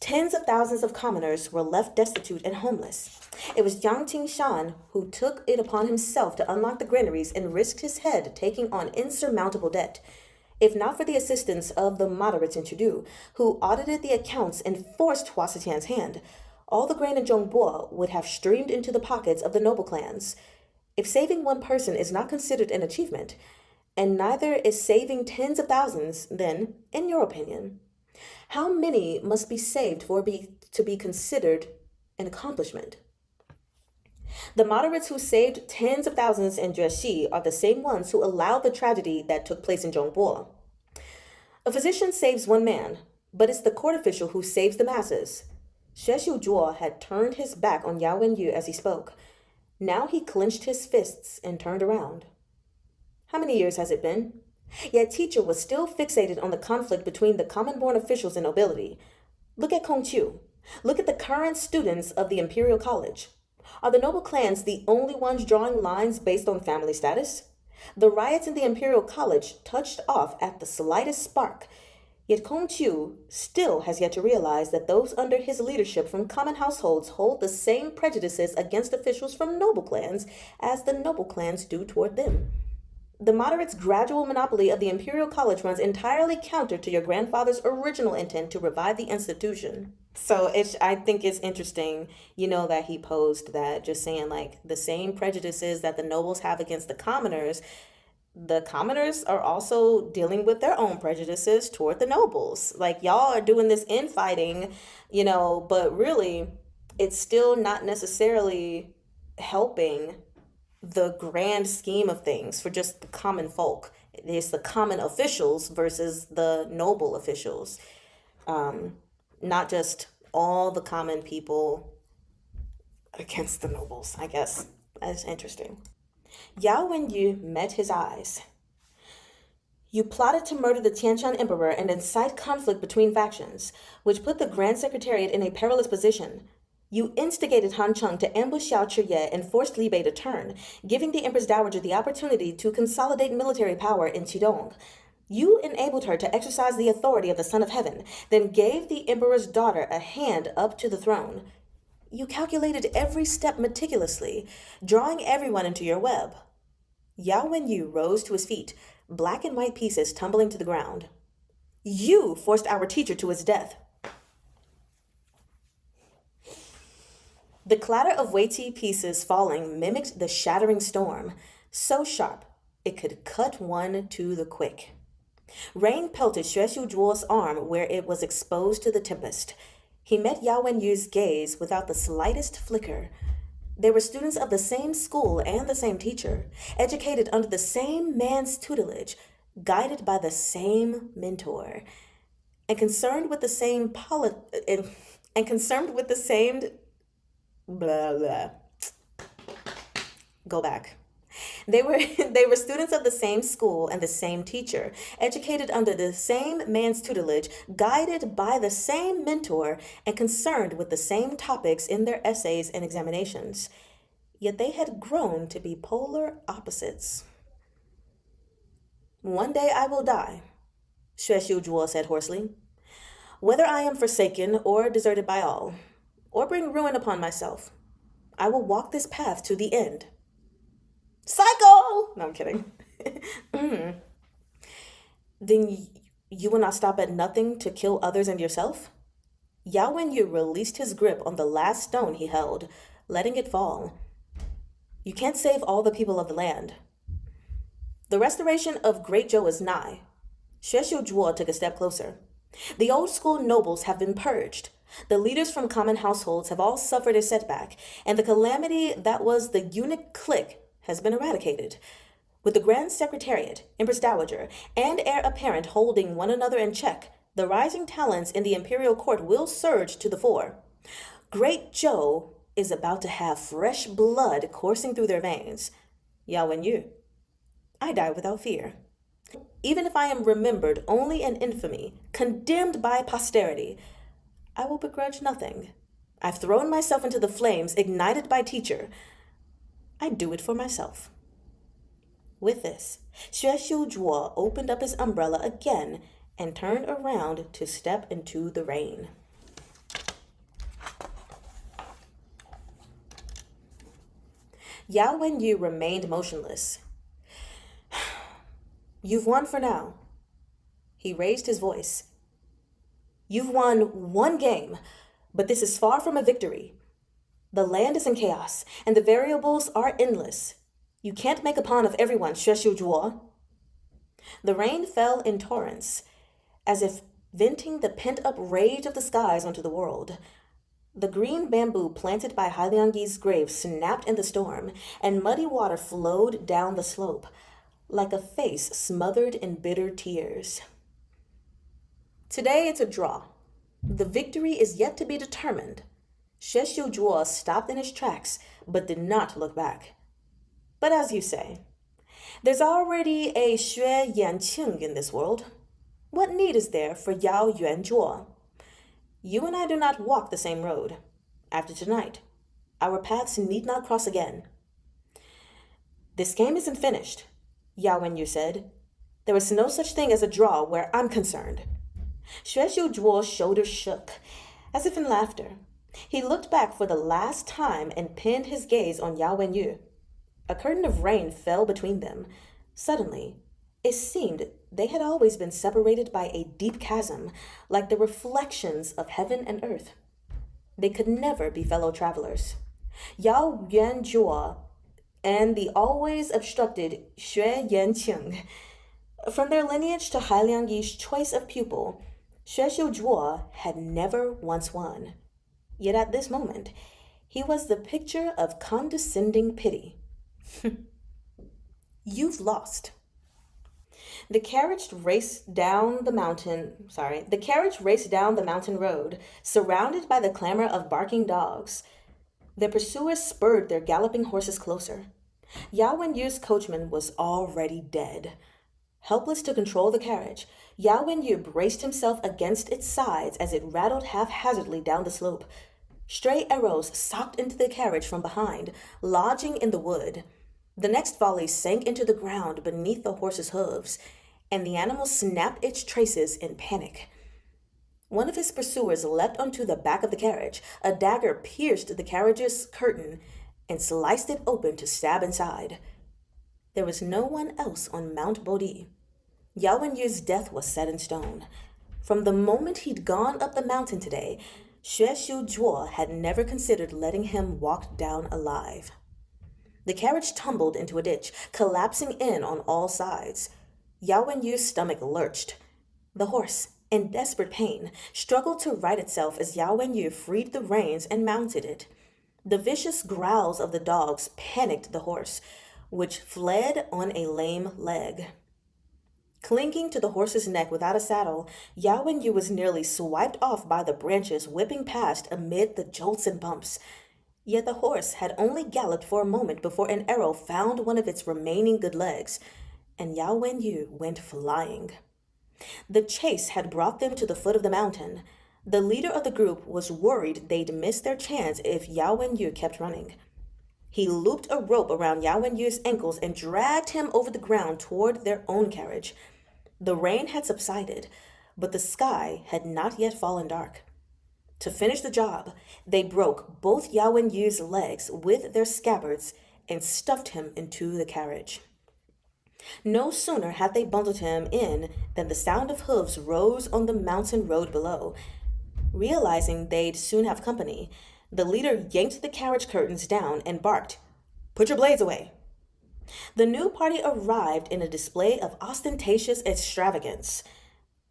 Tens of thousands of commoners were left destitute and homeless. It was Jiang Qingshan who took it upon himself to unlock the granaries and risked his head taking on insurmountable debt. If not for the assistance of the moderates in Chudu, who audited the accounts and forced Hua Xiqian's hand, all the grain in Zhongbo would have streamed into the pockets of the noble clans. If saving one person is not considered an achievement, and neither is saving tens of thousands, then, in your opinion, how many must be saved to be considered an accomplishment? The moderates who saved tens of thousands in Juexi are the same ones who allowed the tragedy that took place in Zhongbo. A physician saves one man, but it's the court official who saves the masses. Xue Xiujuo had turned his back on Yao Wenyu as he spoke. Now he clenched his fists and turned around. How many years has it been? Yet teacher was still fixated on the conflict between the common-born officials and nobility. Look at Kongqiu. Look at the current students of the Imperial College. Are the noble clans the only ones drawing lines based on family status? The riots in the Imperial College touched off at the slightest spark. Yet Kongqiu still has yet to realize that those under his leadership from common households hold the same prejudices against officials from noble clans as the noble clans do toward them. The moderates' gradual monopoly of the Imperial College runs entirely counter to your grandfather's original intent to revive the institution. So I think it's interesting, that he posed that, just saying like the same prejudices that the nobles have against the commoners are also dealing with their own prejudices toward the nobles. Like, y'all are doing this infighting, but really it's still not necessarily helping the grand scheme of things for just the common folk. It's the common officials versus the noble officials. Not just all the common people against the nobles, I guess. That's interesting. Yao Wenyu met his eyes. You plotted to murder the Tianshan Emperor and incite conflict between factions, which put the Grand Secretariat in a perilous position. You instigated Han Cheng to ambush Xiao Chiye and forced Li Bei to turn, giving the Empress Dowager the opportunity to consolidate military power in Qidong. You enabled her to exercise the authority of the Son of Heaven, then gave the Emperor's daughter a hand up to the throne. You calculated every step meticulously, drawing everyone into your web. Yao Wenyu rose to his feet, black and white pieces tumbling to the ground. You forced our teacher to his death. The clatter of weighty pieces falling mimicked the shattering storm, so sharp it could cut one to the quick. Rain pelted Xue Xiujuo's arm where it was exposed to the tempest. He met Yao Wenyu's gaze without the slightest flicker. They were students of the same school and the same teacher, educated under the same man's tutelage, guided by the same mentor, and concerned with the same blah blah. Go back. They were students of the same school and the same teacher, educated under the same man's tutelage, guided by the same mentor, and concerned with the same topics in their essays and examinations. Yet they had grown to be polar opposites. One day I will die, Xue Xiujuo said hoarsely. Whether I am forsaken or deserted by all, or bring ruin upon myself. I will walk this path to the end. Psycho! No, I'm kidding. Then you will not stop at nothing to kill others and yourself? Yao Wenyu released his grip on the last stone he held, letting it fall. You can't save all the people of the land. The restoration of Great Zhou is nigh. Xue Xiujuo took a step closer. The old school nobles have been purged. The leaders from common households have all suffered a setback, and the calamity that was the eunuch clique has been eradicated. With the Grand Secretariat, Empress Dowager, and Heir Apparent holding one another in check, the rising talents in the imperial court will surge to the fore. Great Zhou is about to have fresh blood coursing through their veins. Yao Wenyu, I die without fear. Even if I am remembered only in infamy, condemned by posterity, I will begrudge nothing. I've thrown myself into the flames ignited by teacher. I do it for myself. With this, Xue Xiujuo opened up his umbrella again and turned around to step into the rain. Yao Wenyu remained motionless. You've won for now. He raised his voice. You've won one game, but this is far from a victory. The land is in chaos, and the variables are endless. You can't make a pawn of everyone, Xue Xiujuo. The rain fell in torrents, as if venting the pent-up rage of the skies onto the world. The green bamboo planted by Hailiangyi's grave snapped in the storm, and muddy water flowed down the slope, like a face smothered in bitter tears. Today it's a draw. The victory is yet to be determined. Xue Xiujuo stopped in his tracks, but did not look back. But as you say, there's already a Xue Yanqing in this world. What need is there for Yao Yuanzhuo? You and I do not walk the same road. After tonight, our paths need not cross again. This game isn't finished, Yao Wenyu said. There is no such thing as a draw where I'm concerned. Xue Xiujuo's shoulders shook, as if in laughter. He looked back for the last time and pinned his gaze on Yao Wenyu. A curtain of rain fell between them. Suddenly, it seemed they had always been separated by a deep chasm, like the reflections of heaven and earth. They could never be fellow travelers. Yao Yuanzhuo and the always obstructed Xue Yanqing. From their lineage to Hailiangyi's choice of pupil, Xue Xiujuo had never once won. Yet at this moment, he was the picture of condescending pity. You've lost. The carriage raced down the mountain road, surrounded by the clamor of barking dogs. The pursuers spurred their galloping horses closer. Yao Wenyu's coachman was already dead. Helpless to control the carriage, Yao Wenyu braced himself against its sides as it rattled haphazardly down the slope. Stray arrows socked into the carriage from behind, lodging in the wood. The next volley sank into the ground beneath the horse's hooves, and the animal snapped its traces in panic. One of his pursuers leapt onto the back of the carriage. A dagger pierced the carriage's curtain and sliced it open to stab inside. There was no one else on Mount Bodhi. Yao Wenyu's death was set in stone. From the moment he'd gone up the mountain today, Xue Xiujuo had never considered letting him walk down alive. The carriage tumbled into a ditch, collapsing in on all sides. Yao Wenyu's stomach lurched. The horse, in desperate pain, struggled to right itself as Yao Wenyu freed the reins and mounted it. The vicious growls of the dogs panicked the horse, which fled on a lame leg. Clinging to the horse's neck without a saddle, Yao Wenyu was nearly swiped off by the branches whipping past amid the jolts and bumps. Yet the horse had only galloped for a moment before an arrow found one of its remaining good legs, and Yao Wenyu went flying. The chase had brought them to the foot of the mountain. The leader of the group was worried they'd miss their chance if Yao Wenyu kept running. He looped a rope around Yao Wenyu's ankles and dragged him over the ground toward their own carriage. The rain had subsided, but the sky had not yet fallen dark. To finish the job, they broke both Yao and Yu's legs with their scabbards and stuffed him into the carriage. No sooner had they bundled him in than the sound of hooves rose on the mountain road below. Realizing they'd soon have company, the leader yanked the carriage curtains down and barked, "Put your blades away." The new party arrived in a display of ostentatious extravagance.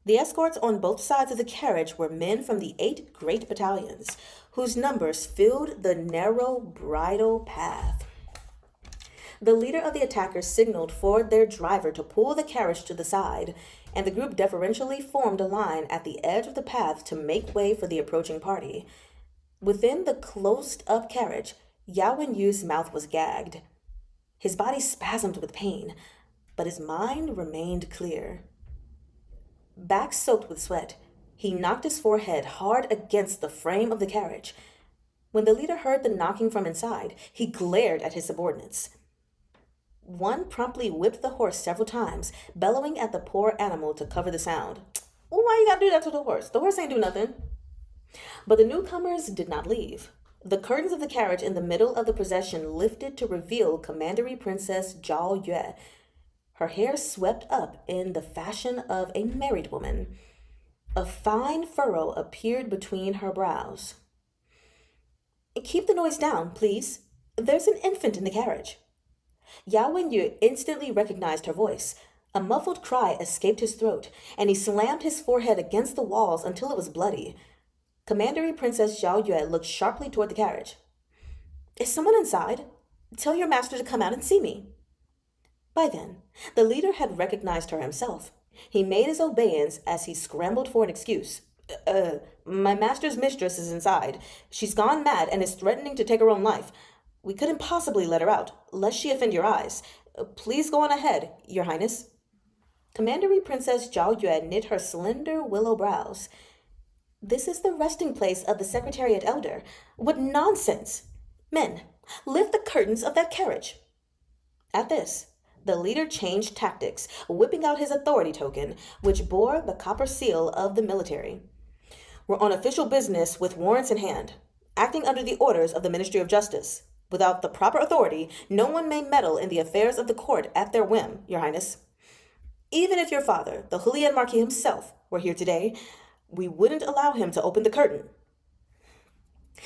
The escorts on both sides of the carriage were men from the 8 great battalions, whose numbers filled the narrow bridle path. The leader of the attackers signaled for their driver to pull the carriage to the side, and the group deferentially formed a line at the edge of the path to make way for the approaching party. Within the closed-up carriage, Yao Wenyu's mouth was gagged. His body spasmed with pain, but his mind remained clear. Back soaked with sweat, he knocked his forehead hard against the frame of the carriage. When the leader heard the knocking from inside, he glared at his subordinates. One promptly whipped the horse several times, bellowing at the poor animal to cover the sound. "Oh, why you gotta do that to the horse? The horse ain't do nothing." But the newcomers did not leave. The curtains of the carriage in the middle of the procession lifted to reveal Commandery Princess Zhao Yue. Her hair swept up in the fashion of a married woman. A fine furrow appeared between her brows. "Keep the noise down, please. There's an infant in the carriage." Yao Wenyu instantly recognized her voice. A muffled cry escaped his throat, and he slammed his forehead against the walls until it was bloody. Commandery Princess Zhao Yue looked sharply toward the carriage. "Is someone inside? Tell your master to come out and see me." By then, the leader had recognized her himself. He made his obeisance as he scrambled for an excuse. My master's mistress is inside. She's gone mad and is threatening to take her own life. We couldn't possibly let her out, lest she offend your eyes. Please go on ahead, Your Highness." Commandery Princess Zhao Yue knit her slender willow brows. "This is the resting place of the Secretariat Elder. What nonsense! Men, lift the curtains of that carriage." At this, the leader changed tactics, whipping out his authority token, which bore the copper seal of the military. "We're on official business with warrants in hand, acting under the orders of the Ministry of Justice. Without the proper authority, no one may meddle in the affairs of the court at their whim, Your Highness. Even if your father, the Hulian Marquis himself, were here today, we wouldn't allow him to open the curtain."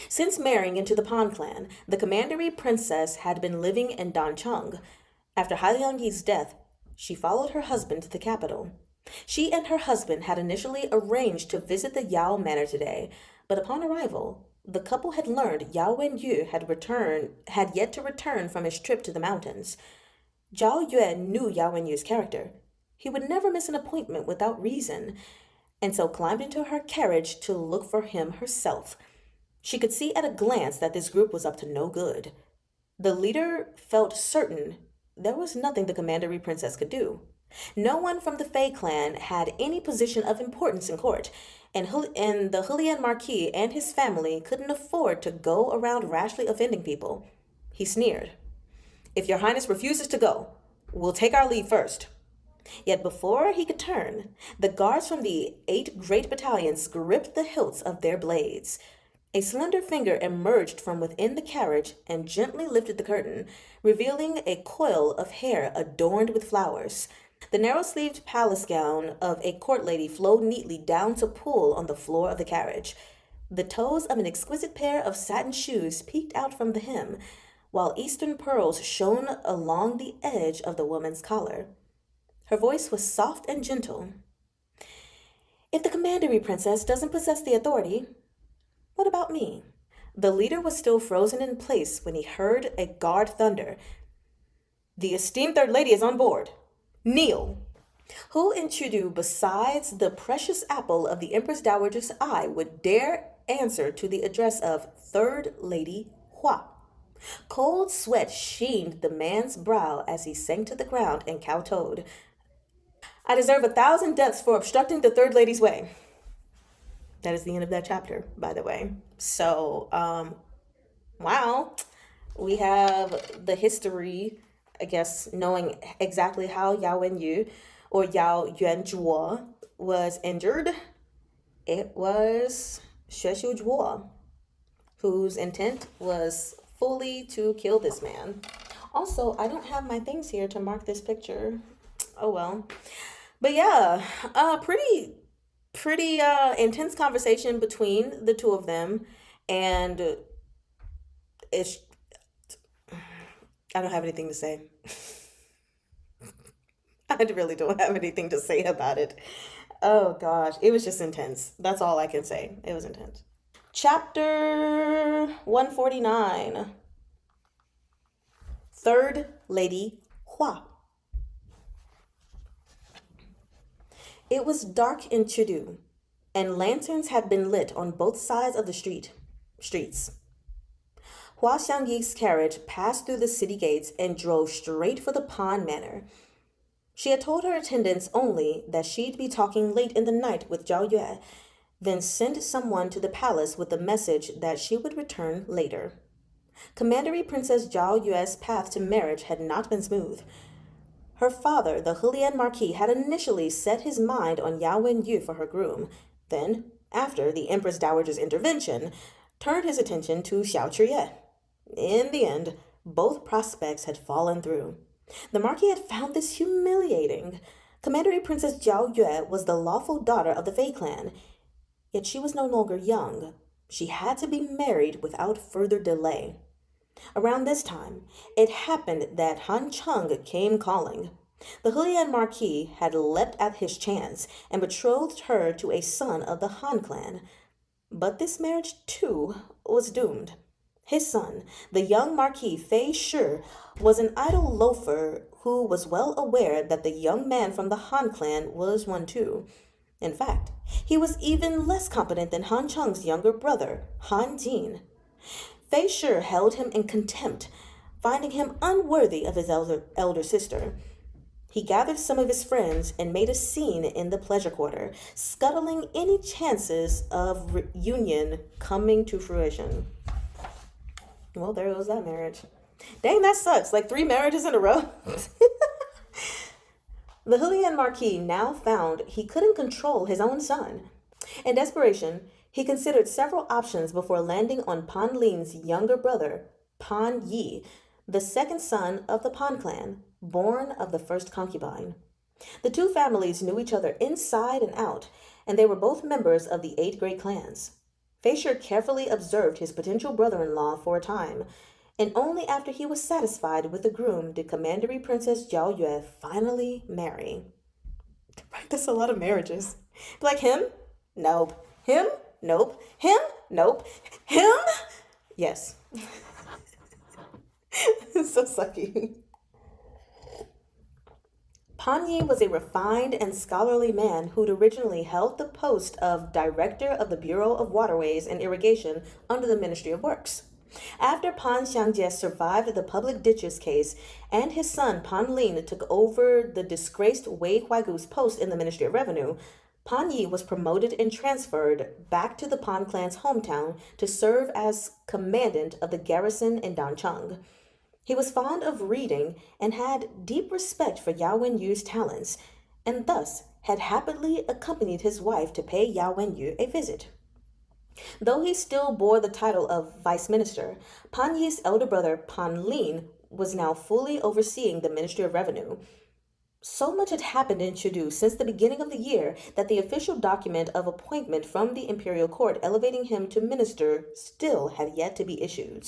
Since marrying into the Pan clan, the Commandery Princess had been living in Dancheng. After Hailiangyi's death, she followed her husband to the capital. She and her husband had initially arranged to visit the Yao Manor today, but upon arrival, the couple had learned Yao Wenyu had yet to return from his trip to the mountains. Zhao Yue knew Yao Wenyu's character. He would never miss an appointment without reason, and so climbed into her carriage to look for him herself. She could see at a glance that this group was up to no good. The leader felt certain there was nothing the Commandery Princess could do. No one from the Fei clan had any position of importance in court, and the Hulian Marquis and his family couldn't afford to go around rashly offending people. He sneered. "If your Highness refuses to go, we'll take our leave first." Yet before he could turn, the guards from the 8 great battalions gripped the hilts of their blades. A slender finger emerged from within the carriage and gently lifted the curtain, revealing a coil of hair adorned with flowers. The narrow-sleeved palace gown of a court lady flowed neatly down to pool on the floor of the carriage. The toes of an exquisite pair of satin shoes peeked out from the hem, while eastern pearls shone along the edge of the woman's collar. Her voice was soft and gentle. "If the Commandery Princess doesn't possess the authority, what about me?" The leader was still frozen in place when he heard a guard thunder. "The esteemed third lady is on board. Kneel!" Who in Chudu, besides the precious apple of the Empress Dowager's eye, would dare answer to the address of Third Lady Hua? Cold sweat sheened the man's brow as he sank to the ground and kowtowed. "I deserve 1,000 deaths for obstructing the third lady's way." That is the end of that chapter, by the way. So, wow. We have the history, I guess, knowing exactly how Yao Wenyu or Yao Yuanzhuo was injured. It was Sheshu, whose intent was fully to kill this man. Also, I don't have my things here to mark this picture. Oh well. But yeah, pretty intense conversation between the two of them, and it's I don't have anything to say. I really don't have anything to say about it. Oh gosh, it was just intense. That's all I can say. It was intense. Chapter 149. Third Lady Hua. It was dark in Chidu, and lanterns had been lit on both sides of the streets. Hua Xiangyi's carriage passed through the city gates and drove straight for the Pan Manor. She had told her attendants only that she'd be talking late in the night with Zhao Yue, then sent someone to the palace with the message that she would return later. Commandery Princess Zhao Yue's path to marriage had not been smooth. Her father, the Hulian Marquis, had initially set his mind on Yao Wenyu for her groom, then, after the Empress Dowager's intervention, turned his attention to Xiao Chiye. In the end, both prospects had fallen through. The Marquis had found this humiliating. Commandery Princess Zhao Yue was the lawful daughter of the Fei clan, yet she was no longer young. She had to be married without further delay. Around this time, it happened that Han Cheng came calling. The Hulian Marquis had leapt at his chance and betrothed her to a son of the Han clan. But this marriage, too, was doomed. His son, the young Marquis Fei Shi, was an idle loafer who was well aware that the young man from the Han clan was one too. In fact, he was even less competent than Han Cheng's younger brother, Han Jin. Fei Shi held him in contempt, finding him unworthy of his elder sister. He gathered some of his friends and made a scene in the pleasure quarter, scuttling any chances of reunion coming to fruition. Well, there goes that marriage. Dang, that sucks. Like 3 marriages in a row. The Hulian Marquis now found he couldn't control his own son. In desperation, he considered several options before landing on Pan Lin's younger brother, Pan Yi, the second son of the Pan clan, born of the first concubine. The two families knew each other inside and out, and they were both members of the 8 great clans. Fei Shi carefully observed his potential brother-in-law for a time, and only after he was satisfied with the groom did Commandery Princess Zhao Yue finally marry. Right, that's a lot of marriages. Like him? Nope. Him? Nope. Him? Nope. Him? Yes. It's so sucky. Pan Yi was a refined and scholarly man who'd originally held the post of Director of the Bureau of Waterways and Irrigation under the Ministry of Works. After Pan Xiangjie survived the public ditches case and his son Pan Lin took over the disgraced Wei Huaigu's post in the Ministry of Revenue, Pan Yi was promoted and transferred back to the Pan clan's hometown to serve as commandant of the garrison in Dancheng. He was fond of reading and had deep respect for Yao Wenyu's talents, and thus had happily accompanied his wife to pay Yao Wenyu a visit. Though he still bore the title of vice minister, Pan Yi's elder brother Pan Lin was now fully overseeing the Ministry of Revenue. So much had happened in Chidu since the beginning of the year that the official document of appointment from the imperial court elevating him to minister still had yet to be issued.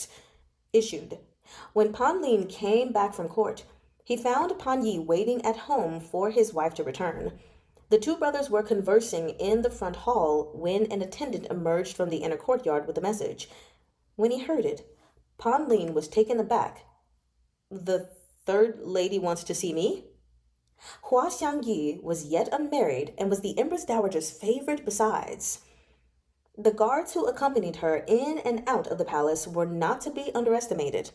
When Pan Lin came back from court, he found Pan Yi waiting at home for his wife to return. The two brothers were conversing in the front hall when an attendant emerged from the inner courtyard with a message. When he heard it, Pan Lin was taken aback. "The third lady wants to see me?" Hua Xiangyi was yet unmarried and was the Empress Dowager's favorite besides. The guards who accompanied her in and out of the palace were not to be underestimated.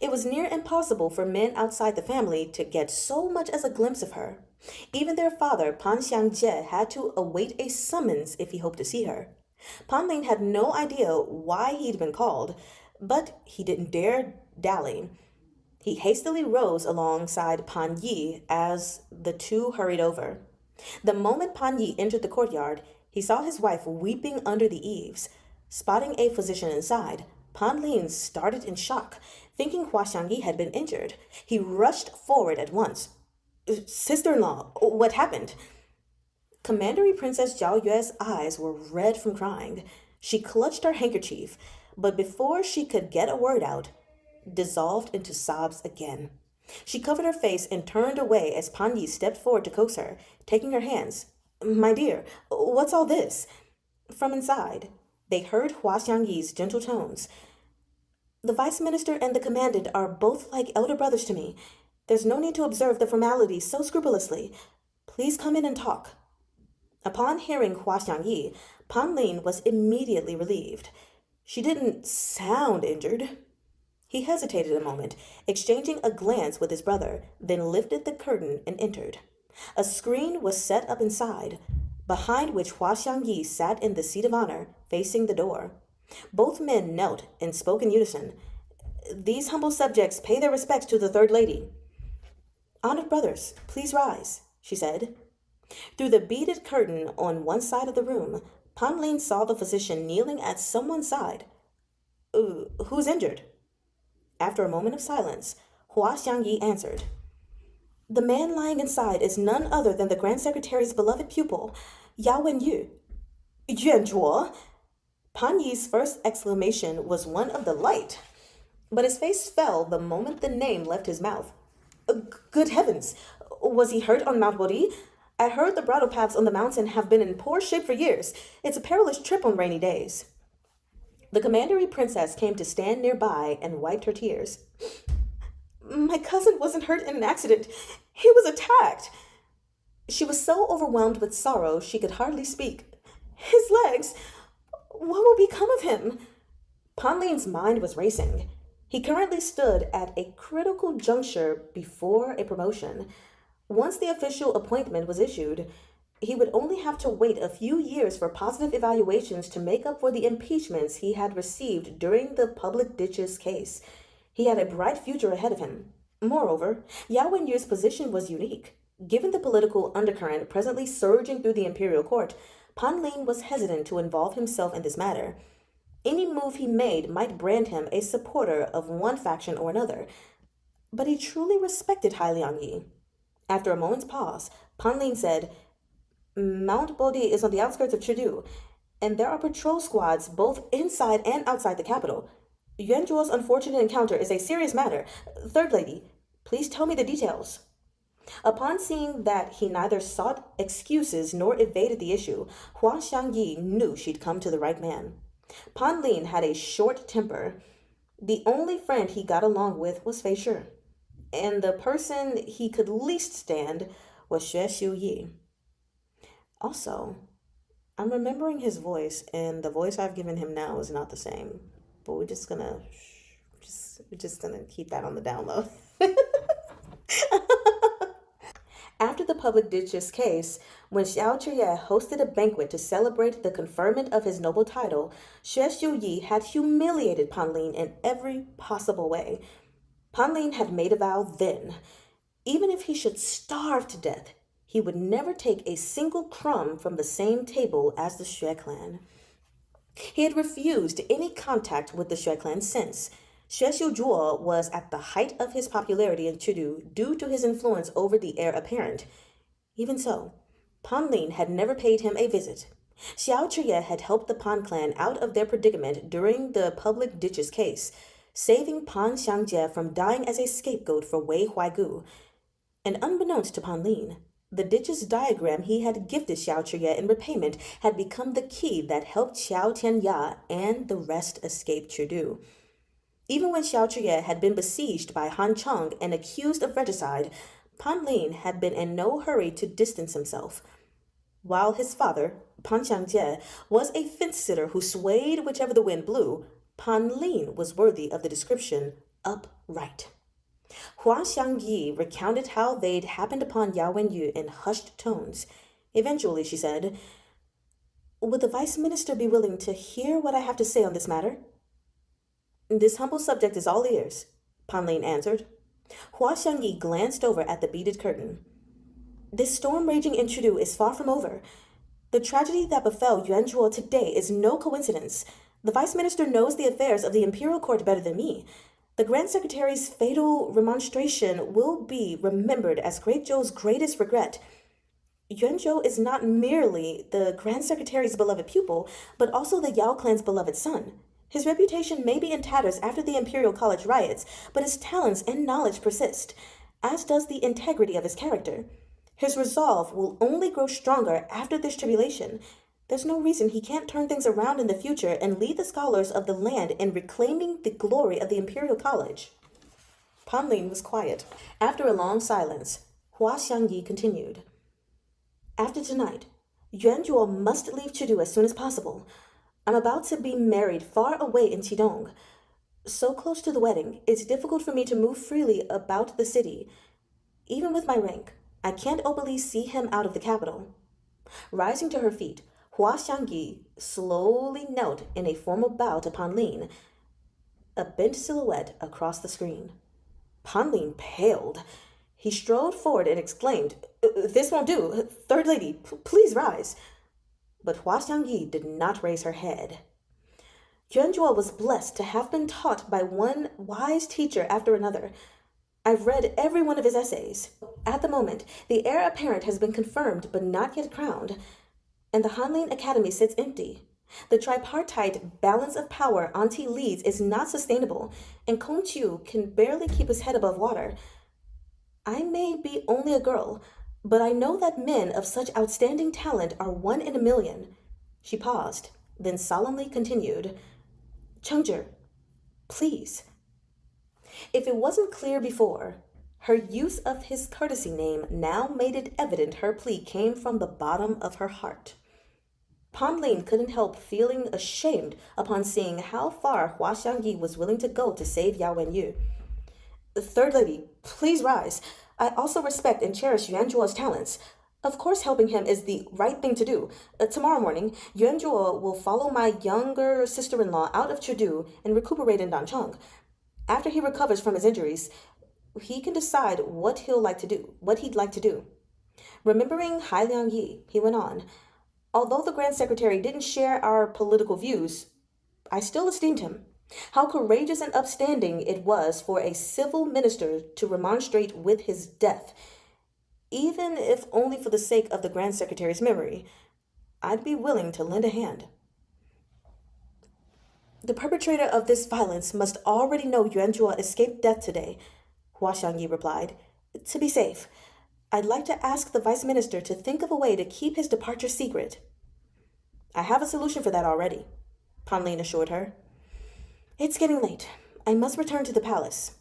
It was near impossible for men outside the family to get so much as a glimpse of her. Even their father, Pan Xiangjie, had to await a summons if he hoped to see her. Pan Lin had no idea why he'd been called, but he didn't dare dally. He hastily rose alongside Pan Yi as the two hurried over. The moment Pan Yi entered the courtyard, he saw his wife weeping under the eaves. Spotting a physician inside, Pan Lin started in shock, thinking Hua Xiangyi had been injured. He rushed forward at once. Sister-in-law, what happened? Commandery Princess Zhao Yue's eyes were red from crying. She clutched her handkerchief, but before she could get a word out, dissolved into sobs again. She covered her face and turned away as Pan Yi stepped forward to coax her, taking her hands. My dear, what's all this? From inside, they heard Hua Xiangyi's gentle tones. The vice minister and the commandant are both like elder brothers to me. There's no need to observe the formalities so scrupulously. Please come in and talk. Upon hearing Hua Xiangyi, Pan Lin was immediately relieved. She didn't sound injured. He hesitated a moment, exchanging a glance with his brother, then lifted the curtain and entered. A screen was set up inside, behind which Hua Xiangyi sat in the seat of honor, facing the door. Both men knelt and spoke in unison. These humble subjects pay their respects to the third lady. Honored brothers, please rise, she said. Through the beaded curtain on one side of the room, Pan Lin saw the physician kneeling at someone's side. Who's injured? After a moment of silence, Hua Xiangyi answered. The man lying inside is none other than the Grand Secretary's beloved pupil, Yao Wenyu. Yuan Zhuo. Pan Yi's first exclamation was one of delight, but his face fell the moment the name left his mouth. Good heavens! Was he hurt on Mount Bori? I heard the bridle paths on the mountain have been in poor shape for years. It's a perilous trip on rainy days. The commandery princess came to stand nearby and wiped her tears. My cousin wasn't hurt in an accident. He was attacked. She was so overwhelmed with sorrow she could hardly speak. His legs! What will become of him? Pan Lin's mind was racing. He currently stood at a critical juncture before a promotion. Once the official appointment was issued, he would only have to wait a few years for positive evaluations to make up for the impeachments he had received during the public ditches case. He had a bright future ahead of him. Moreover, Yao Wenyu's position was unique. Given the political undercurrent presently surging through the imperial court, Pan Lin was hesitant to involve himself in this matter. Any move he made might brand him a supporter of one faction or another, but he truly respected Hai Liangyi. After a moment's pause, Pan Lin said, Mount Bodi is on the outskirts of Chengdu, and there are patrol squads both inside and outside the capital. Yuan Zhuo's unfortunate encounter is a serious matter. Third lady, please tell me the details. Upon seeing that he neither sought excuses nor evaded the issue, Hua Xiangyi knew she'd come to the right man. Pan Lin had a short temper. The only friend he got along with was Fei Shi, and the person he could least stand was Xue Xiuyi. Also, I'm remembering his voice, and the voice I've given him now is not the same. But we're just gonna keep that on the down low. After the public ditches case, when Xiao Zhiye hosted a banquet to celebrate the conferment of his noble title, Xue Xiuyi had humiliated Pan Lin in every possible way. Pan Lin had made a vow then. Even if he should starve to death, he would never take a single crumb from the same table as the Xue clan. He had refused any contact with the Xue clan since. Xue Xiuzhuo was at the height of his popularity in Chengdu due to his influence over the heir apparent. Even so, Pan Lin had never paid him a visit. Xiao Zhiye had helped the Pan clan out of their predicament during the public ditches case, saving Pan Xiangjie from dying as a scapegoat for Wei Huaigu. And unbeknownst to Pan Lin, the ditches diagram he had gifted Xiao Zhiye in repayment had become the key that helped Xiao Tianya and the rest escape Chengdu. Even when Xiao Zhiye had been besieged by Han Cheng and accused of regicide, Pan Lin had been in no hurry to distance himself. While his father, Pan Xiangjie, was a fence-sitter who swayed whichever the wind blew, Pan Lin was worthy of the description upright. Hua Xiangyi recounted how they'd happened upon Yao Wenyu in hushed tones. Eventually, she said, Would the vice minister be willing to hear what I have to say on this matter? This humble subject is all ears, Pan Lin answered. Hua Xiangyi glanced over at the beaded curtain. This storm raging in Chengdu is far from over. The tragedy that befell Yuan Zhuo today is no coincidence. The vice minister knows the affairs of the imperial court better than me. The Grand Secretary's fatal remonstration will be remembered as Great Zhou's greatest regret. Yuan Zhou is not merely the Grand Secretary's beloved pupil, but also the Yao clan's beloved son. His reputation may be in tatters after the Imperial College riots, but his talents and knowledge persist, as does the integrity of his character. His resolve will only grow stronger after this tribulation. There's no reason he can't turn things around in the future and lead the scholars of the land in reclaiming the glory of the Imperial College. Pan Lin was quiet. After a long silence, Hua Xiangyi continued. After tonight, Yuan Zhuo must leave Chengdu as soon as possible. I'm about to be married far away in Qidong. So close to the wedding, it's difficult for me to move freely about the city. Even with my rank, I can't openly see him out of the capital. Rising to her feet, Hua Xiangyi slowly knelt in a formal bow to Pan Lin, a bent silhouette across the screen. Pan Lin paled. He strode forward and exclaimed, "This won't do. Third lady, please rise." But Hua Xiangyi did not raise her head. Yuan Zhuo was blessed to have been taught by one wise teacher after another. I've read every one of his essays. At the moment, the heir apparent has been confirmed but not yet crowned, and the Hanlin Academy sits empty. The tripartite balance of power Auntie leads is not sustainable, and Kong Qiu can barely keep his head above water. I may be only a girl, but I know that men of such outstanding talent are 1 in a million. She paused, then solemnly continued, Chengzhi, please. If it wasn't clear before, her use of his courtesy name now made it evident her plea came from the bottom of her heart. Pan Lin couldn't help feeling ashamed upon seeing how far Hua Xiangyi was willing to go to save Yao Wenyu. Third lady, please rise. I also respect and cherish Yuan Zhuo's talents. Of course helping him is the right thing to do. Tomorrow morning, Yuan Zhuo will follow my younger sister-in-law out of Chengdu and recuperate in Dancheng. After he recovers from his injuries, he can decide what he'd like to do. Remembering Hai Liang Yi, he went on, although the Grand Secretary didn't share our political views, I still esteemed him. How courageous and upstanding it was for a civil minister to remonstrate with his death. Even if only for the sake of the Grand Secretary's memory, I'd be willing to lend a hand. The perpetrator of this violence must already know Yuan Zhuo escaped death today, Hua Xiangyi replied. To be safe, I'd like to ask the vice minister to think of a way to keep his departure secret. I have a solution for that already, Pan Lin assured her. It's getting late. I must return to the palace.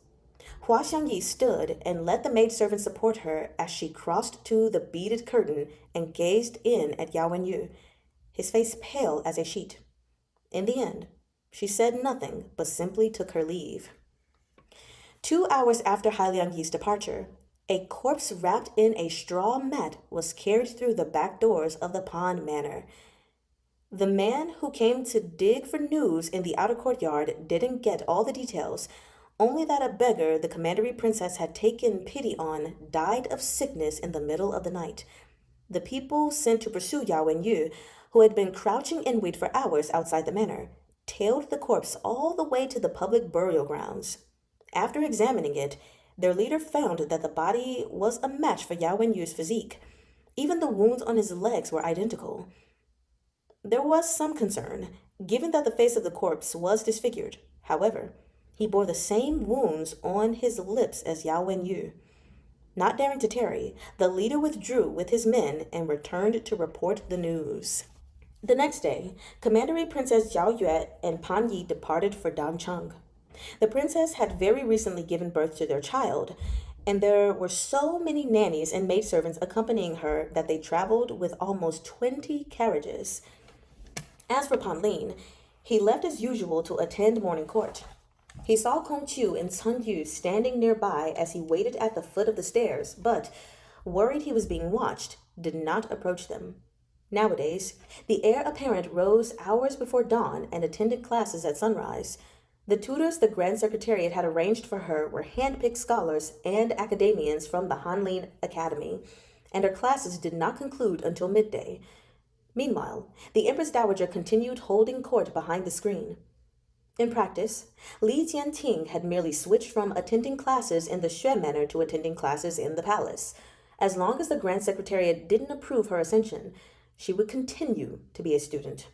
Hua Xiangyi stood and let the maidservant support her as she crossed to the beaded curtain and gazed in at Yao Wenyu, his face pale as a sheet. In the end, she said nothing but simply took her leave. 2 hours after Hai Liang Yi's departure, a corpse wrapped in a straw mat was carried through the back doors of the Pan Manor. The man who came to dig for news in the outer courtyard didn't get all the details, only that a beggar the commandery princess had taken pity on died of sickness in the middle of the night. The people sent to pursue Yao Wenyu, who had been crouching in wait for hours outside the manor, tailed the corpse all the way to the public burial grounds. After examining it, their leader found that the body was a match for Yao Wenyu's physique. Even the wounds on his legs were identical. There was some concern, given that the face of the corpse was disfigured. However, he bore the same wounds on his lips as Yao Wenyu. Not daring to tarry, the leader withdrew with his men and returned to report the news. The next day, Commandery Princess Zhao Yue and Pan Yi departed for Dancheng. The princess had very recently given birth to their child, and there were so many nannies and maidservants accompanying her that they traveled with almost 20 carriages. As for Pan Lin, he left as usual to attend morning court. He saw Kong Qiu and Cun Yu standing nearby as he waited at the foot of the stairs, but, worried he was being watched, did not approach them. Nowadays, the heir apparent rose hours before dawn and attended classes at sunrise. The tutors the Grand Secretariat had arranged for her were hand-picked scholars and academians from the Hanlin Academy, and her classes did not conclude until midday. Meanwhile, the Empress Dowager continued holding court behind the screen. In practice, Li Jianting had merely switched from attending classes in the Xue manner to attending classes in the palace. As long as the Grand Secretariat didn't approve her ascension, she would continue to be a student.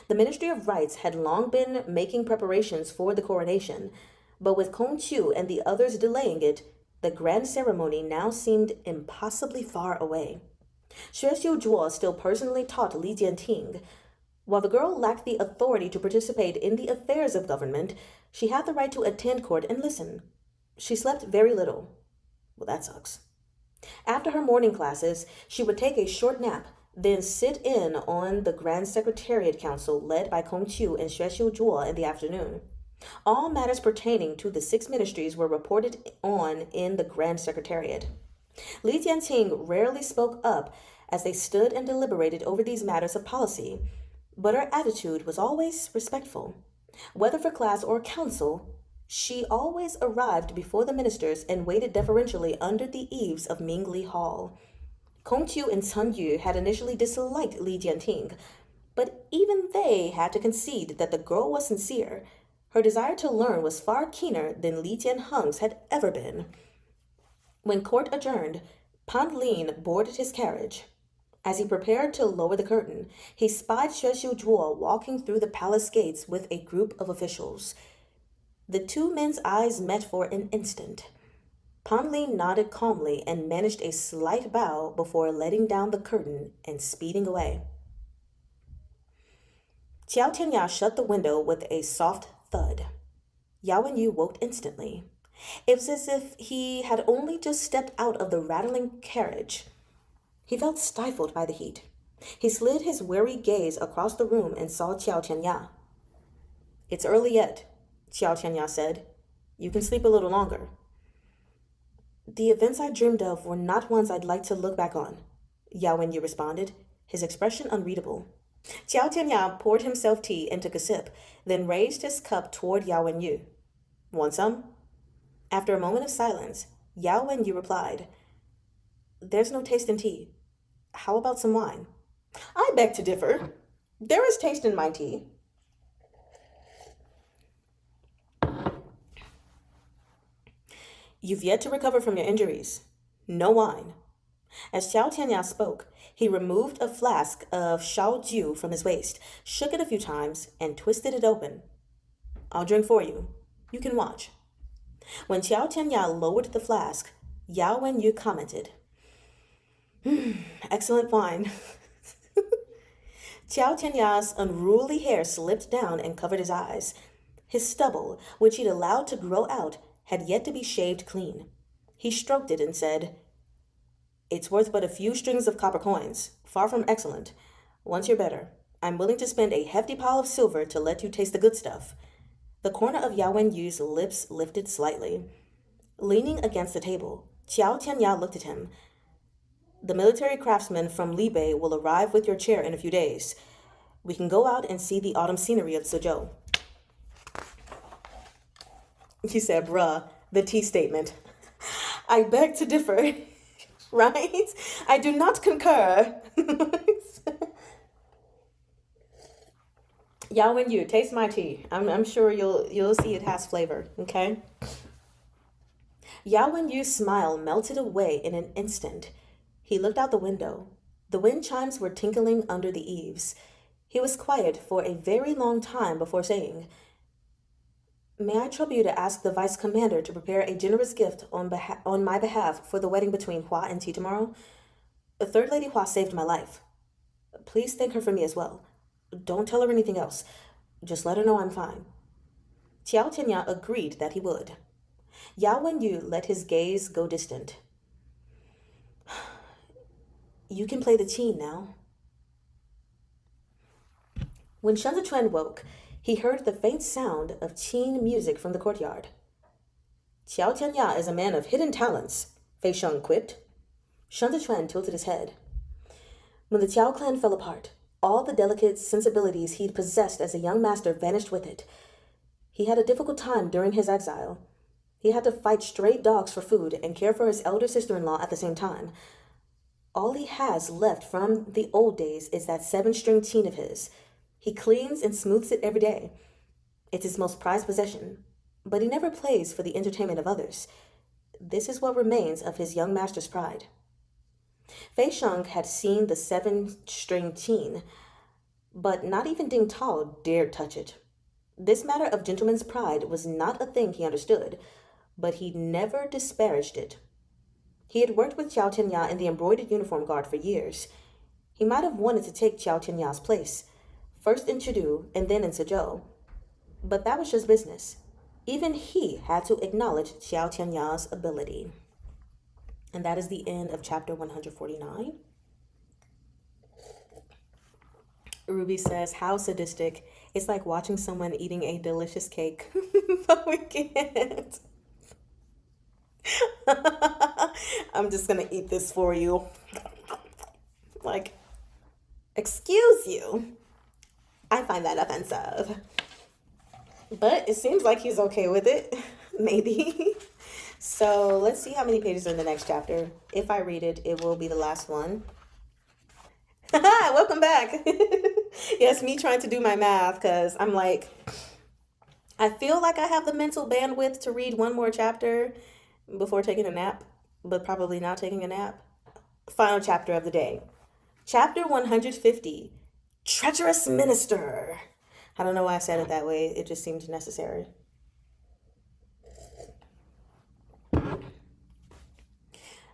The Ministry of Rites had long been making preparations for the coronation, but with Kong Qiu and the others delaying it, the grand ceremony now seemed impossibly far away. Xue Xiujuo still personally taught Li Jianting. While the girl lacked the authority to participate in the affairs of government, she had the right to attend court and listen. She slept very little. Well, that sucks. After her morning classes, she would take a short nap, then sit in on the Grand Secretariat Council led by Kong Qiu and Xue Xiujuo in the afternoon. All matters pertaining to the 6 ministries were reported on in the Grand Secretariat. Li Jianting rarely spoke up as they stood and deliberated over these matters of policy, but her attitude was always respectful. Whether for class or council, she always arrived before the ministers and waited deferentially under the eaves of Mingli Hall. Kong Qiu and Sun Yu had initially disliked Li Jianting, but even they had to concede that the girl was sincere. Her desire to learn was far keener than Li Jianheng's had ever been. When court adjourned, Pan Lin boarded his carriage. As he prepared to lower the curtain, he spied Xue Xiujuo walking through the palace gates with a group of officials. The 2 men's eyes met for an instant. Pan Lin nodded calmly and managed a slight bow before letting down the curtain and speeding away. Qiao Tianya shut the window with a soft thud. Yao Wenyu woke instantly. It was as if he had only just stepped out of the rattling carriage. He felt stifled by the heat. He slid his weary gaze across the room and saw Qiao Tianya. "It's early yet," Qiao Tianya said. "You can sleep a little longer." "The events I dreamed of were not ones I'd like to look back on," Yao Wenyu responded, his expression unreadable. Qiao Tianya poured himself tea and took a sip, then raised his cup toward Yao Wenyu. "Want some?" After a moment of silence, Yao Wenyu replied, "There's no taste in tea. How about some wine?" "I beg to differ. There is taste in my tea." "You've yet to recover from your injuries. No wine." As Xiao Tianya spoke, he removed a flask of Shaojiu from his waist, shook it a few times, and twisted it open. "I'll drink for you. You can watch." When Xiao Tianya lowered the flask, Yao Wenyu commented, "Excellent wine." Xiao Tianya's unruly hair slipped down and covered his eyes. His stubble, which he'd allowed to grow out, had yet to be shaved clean. He stroked it and said, "It's worth but a few strings of copper coins, far from excellent. Once you're better, I'm willing to spend a hefty pile of silver to let you taste the good stuff." The corner of Yao Wenyu's lips lifted slightly. Leaning against the table, Qiao Tianya looked at him. "The military craftsman from Libei will arrive with your chair in a few days. We can go out and see the autumn scenery of Suzhou." He said, "Bruh, the tea statement." "I beg to differ." Right? "I do not concur." Yao Wenyu, taste my tea. I'm sure you'll see it has flavor, okay? Yao Wenyu's smile melted away in an instant. He looked out the window. The wind chimes were tinkling under the eaves. He was quiet for a very long time before saying, "May I trouble you to ask the vice commander to prepare a generous gift on my behalf for the wedding between Hua and Ti tomorrow? The third Lady Hua saved my life. Please thank her for me as well. Don't tell her anything else. Just let her know I'm fine." Qiao Tianya agreed that he would. Yao Wenyu let his gaze go distant. "You can play the qin now." When Shen Zichuan woke, he heard the faint sound of qin music from the courtyard. "Qiao Tianya is a man of hidden talents," Fei Sheng quipped. Shen Zichuan tilted his head. When the Qiao clan fell apart, all the delicate sensibilities he'd possessed as a young master vanished with it. He had a difficult time during his exile. He had to fight stray dogs for food and care for his elder sister-in-law at the same time. All he has left from the old days is that seven-string teen of his. He cleans and smooths it every day. It's his most prized possession. But he never plays for the entertainment of others. This is what remains of his young master's pride. Fei Sheng had seen the seven-string teen, but not even Ding Tao dared touch it. This matter of gentleman's pride was not a thing he understood, but he never disparaged it. He had worked with Xiao Tianya in the embroidered uniform guard for years. He might have wanted to take Xiao Tianya's place, first in Chengdu and then in Suzhou. But that was just business. Even he had to acknowledge Xiao Tianya's ability. And that is the end of chapter 149. Ruby says, how sadistic. It's like watching someone eating a delicious cake, but we can't. I'm just gonna eat this for you. Like, excuse you. I find that offensive. But it seems like he's okay with it. Maybe. So let's see how many pages are in the next chapter. If I read it, it will be the last one. Welcome back. Yes, me trying to do my math because I'm like, I feel like I have the mental bandwidth to read one more chapter before taking a nap, but probably not taking a nap. Final chapter of the day. Chapter 150, Treacherous Minister. I don't know why I said it that way. It just seemed necessary.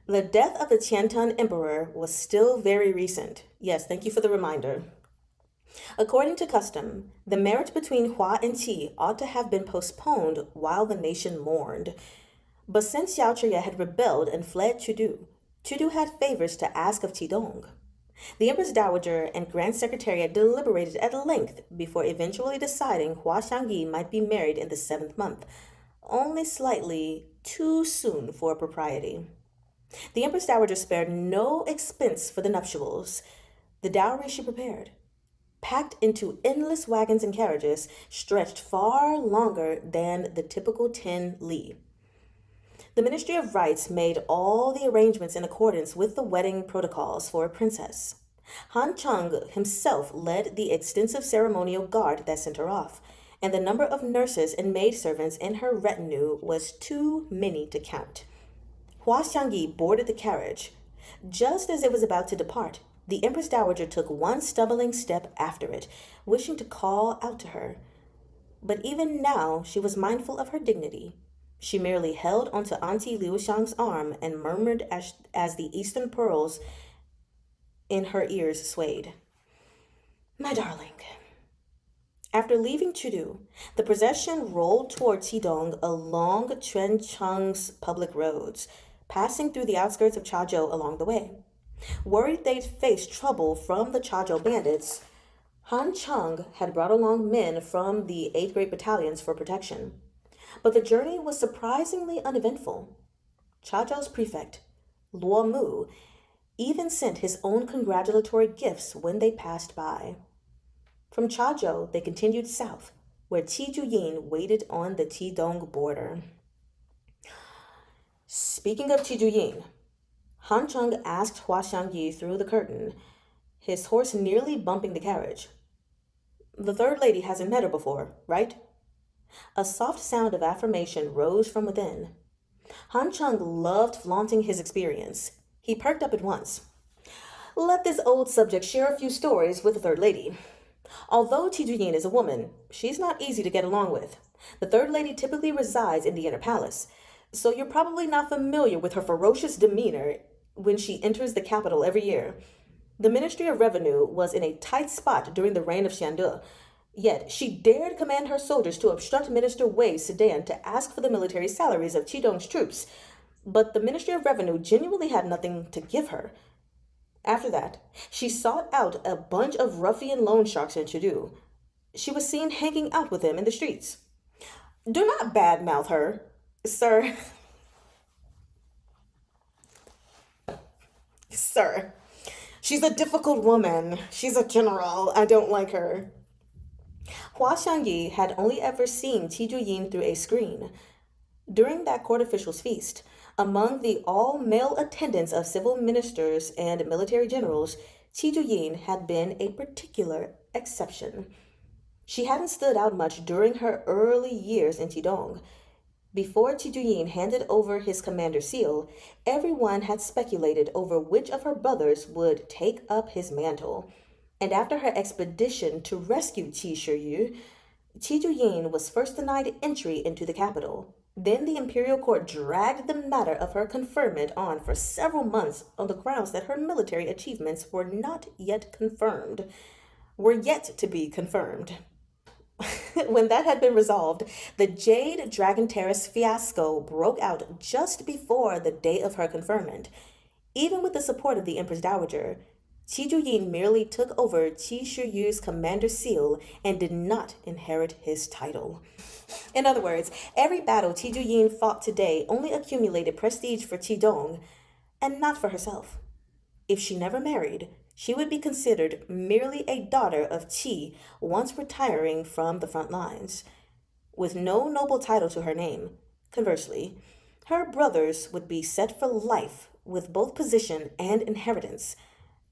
The death of the Qiantun Emperor was still very recent. Yes, thank you for the reminder. According to custom, the marriage between Hua and Qi ought to have been postponed while the nation mourned. But since Xiao Zhiye had rebelled and fled Chengdu, Chengdu had favors to ask of Qidong. The Empress Dowager and Grand Secretariat deliberated at length before eventually deciding Hua Xiangyi might be married in the 7th month, only slightly too soon for propriety. The Empress Dowager spared no expense for the nuptials. The dowry she prepared, packed into endless wagons and carriages, stretched far longer than the typical 10 li. The Ministry of Rites made all the arrangements in accordance with the wedding protocols for a princess. Han Cheng himself led the extensive ceremonial guard that sent her off, and the number of nurses and maidservants in her retinue was too many to count. Hua Xiangyi boarded the carriage. Just as it was about to depart, the Empress Dowager took one stumbling step after it, wishing to call out to her. But even now she was mindful of her dignity. She merely held onto Auntie Liu Shang's arm and murmured as the eastern pearls in her ears swayed. My darling. After leaving Chengdu, the procession rolled toward Qidong along Quancheng's public roads, passing through the outskirts of Chazhou along the way. Worried they'd face trouble from the Chazhou bandits, Han Cheng had brought along men from the 8th Great Battalions for protection. But the journey was surprisingly uneventful. Chazhou's prefect, Luo Mu, even sent his own congratulatory gifts when they passed by. From Chazhou, they continued south, where Tang Jiu Qing waited on the Qidong border. Speaking of Tang Jiu Qing, Han Cheng asked Hua Xiangyi through the curtain, his horse nearly bumping the carriage. The third lady hasn't met her before, right? A soft sound of affirmation rose from within. Han Cheng loved flaunting his experience. He perked up at once. Let this old subject share a few stories with the third lady. Although Tang Jiu Qing is a woman, she's not easy to get along with. The third lady typically resides in the inner palace, so you're probably not familiar with her ferocious demeanor when she enters the capital every year. The Ministry of Revenue was in a tight spot during the reign of Xiande, yet she dared command her soldiers to obstruct Minister Wei's sedan to ask for the military salaries of Qidong's troops. But the Ministry of Revenue genuinely had nothing to give her. After that, she sought out a bunch of ruffian loan sharks in Chengdu. She was seen hanging out with them in the streets. Do not badmouth her, sir. Sir, she's a difficult woman. She's a general. I don't like her. Hua Xiangyi had only ever seen Tang Jiu Qing through a screen. During that court official's feast, Among the all-male attendants of civil ministers and military generals, Qi Juyin had been a particular exception. She hadn't stood out much during her early years in Qidong. Before Qi Juyin handed over his commander seal, everyone had speculated over which of her brothers would take up his mantle. And after her expedition to rescue Qi Shiyu, Qi Juyin was first denied entry into the capital. Then the imperial court dragged the matter of her conferment on for several months on the grounds that her military achievements were not yet confirmed. Were yet to be confirmed. When that had been resolved, the Jade Dragon Terrace fiasco broke out just before the day of her conferment. Even with the support of the Empress Dowager, Qi Juyin merely took over Qi Shiyu's commander seal and did not inherit his title. In other words, every battle Qi Juyin fought today only accumulated prestige for Qidong and not for herself. If she never married, she would be considered merely a daughter of Qi once retiring from the front lines. With no noble title to her name, conversely, her brothers would be set for life with both position and inheritance,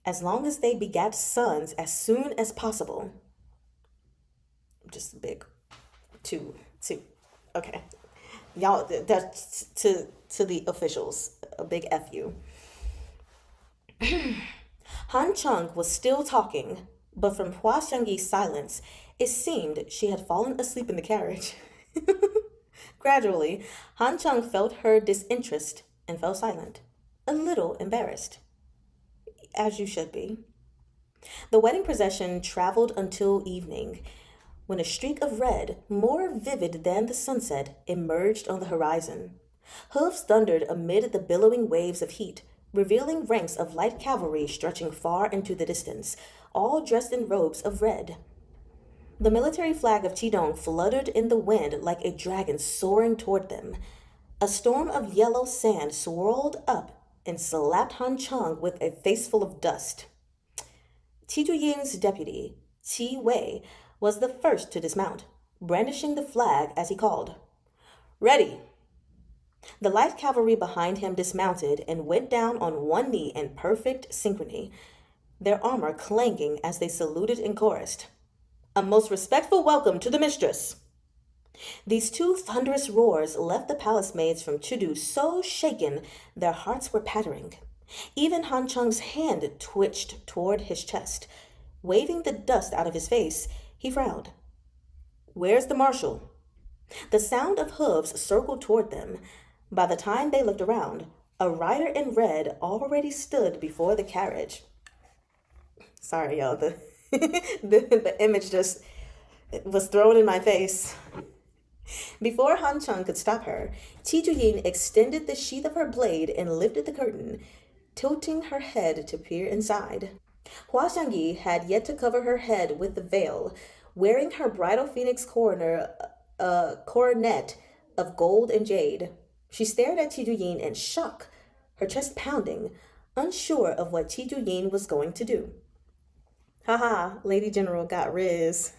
as long as they begat sons as soon as possible. Just a big two. Okay. Y'all, that's to the officials. A big F you. Han Chung was still talking, but from Hua Xiangyi's silence, it seemed she had fallen asleep in the carriage. Gradually, Han Chung felt her disinterest and fell silent, a little embarrassed. As you should be. The wedding procession traveled until evening, when a streak of red, more vivid than the sunset, emerged on the horizon. Hooves thundered amid the billowing waves of heat, revealing ranks of light cavalry stretching far into the distance, all dressed in robes of red. The military flag of Qidong fluttered in the wind like a dragon soaring toward them. A storm of yellow sand swirled up and slapped Han Chung with a faceful of dust. Qi Juyin's deputy, Qi Wei, was the first to dismount, brandishing the flag as he called. Ready! The light cavalry behind him dismounted and went down on one knee in perfect synchrony, their armor clanging as they saluted and chorused. A most respectful welcome to the mistress. These two thunderous roars left the palace maids from Chudu so shaken their hearts were pattering. Even Han Chung's hand twitched toward his chest. Waving the dust out of his face, he frowned. Where's the marshal? The sound of hooves circled toward them. By the time they looked around, a rider in red already stood before the carriage. Sorry, y'all. The image just was thrown in my face. Before Han Chung could stop her, Qi Juyin extended the sheath of her blade and lifted the curtain, tilting her head to peer inside. Hua Xiangyi had yet to cover her head with the veil, wearing her bridal phoenix coronet of gold and jade. She stared at Qi Juyin in shock, her chest pounding, unsure of what Qi Juyin was going to do. Haha, Lady General got riz.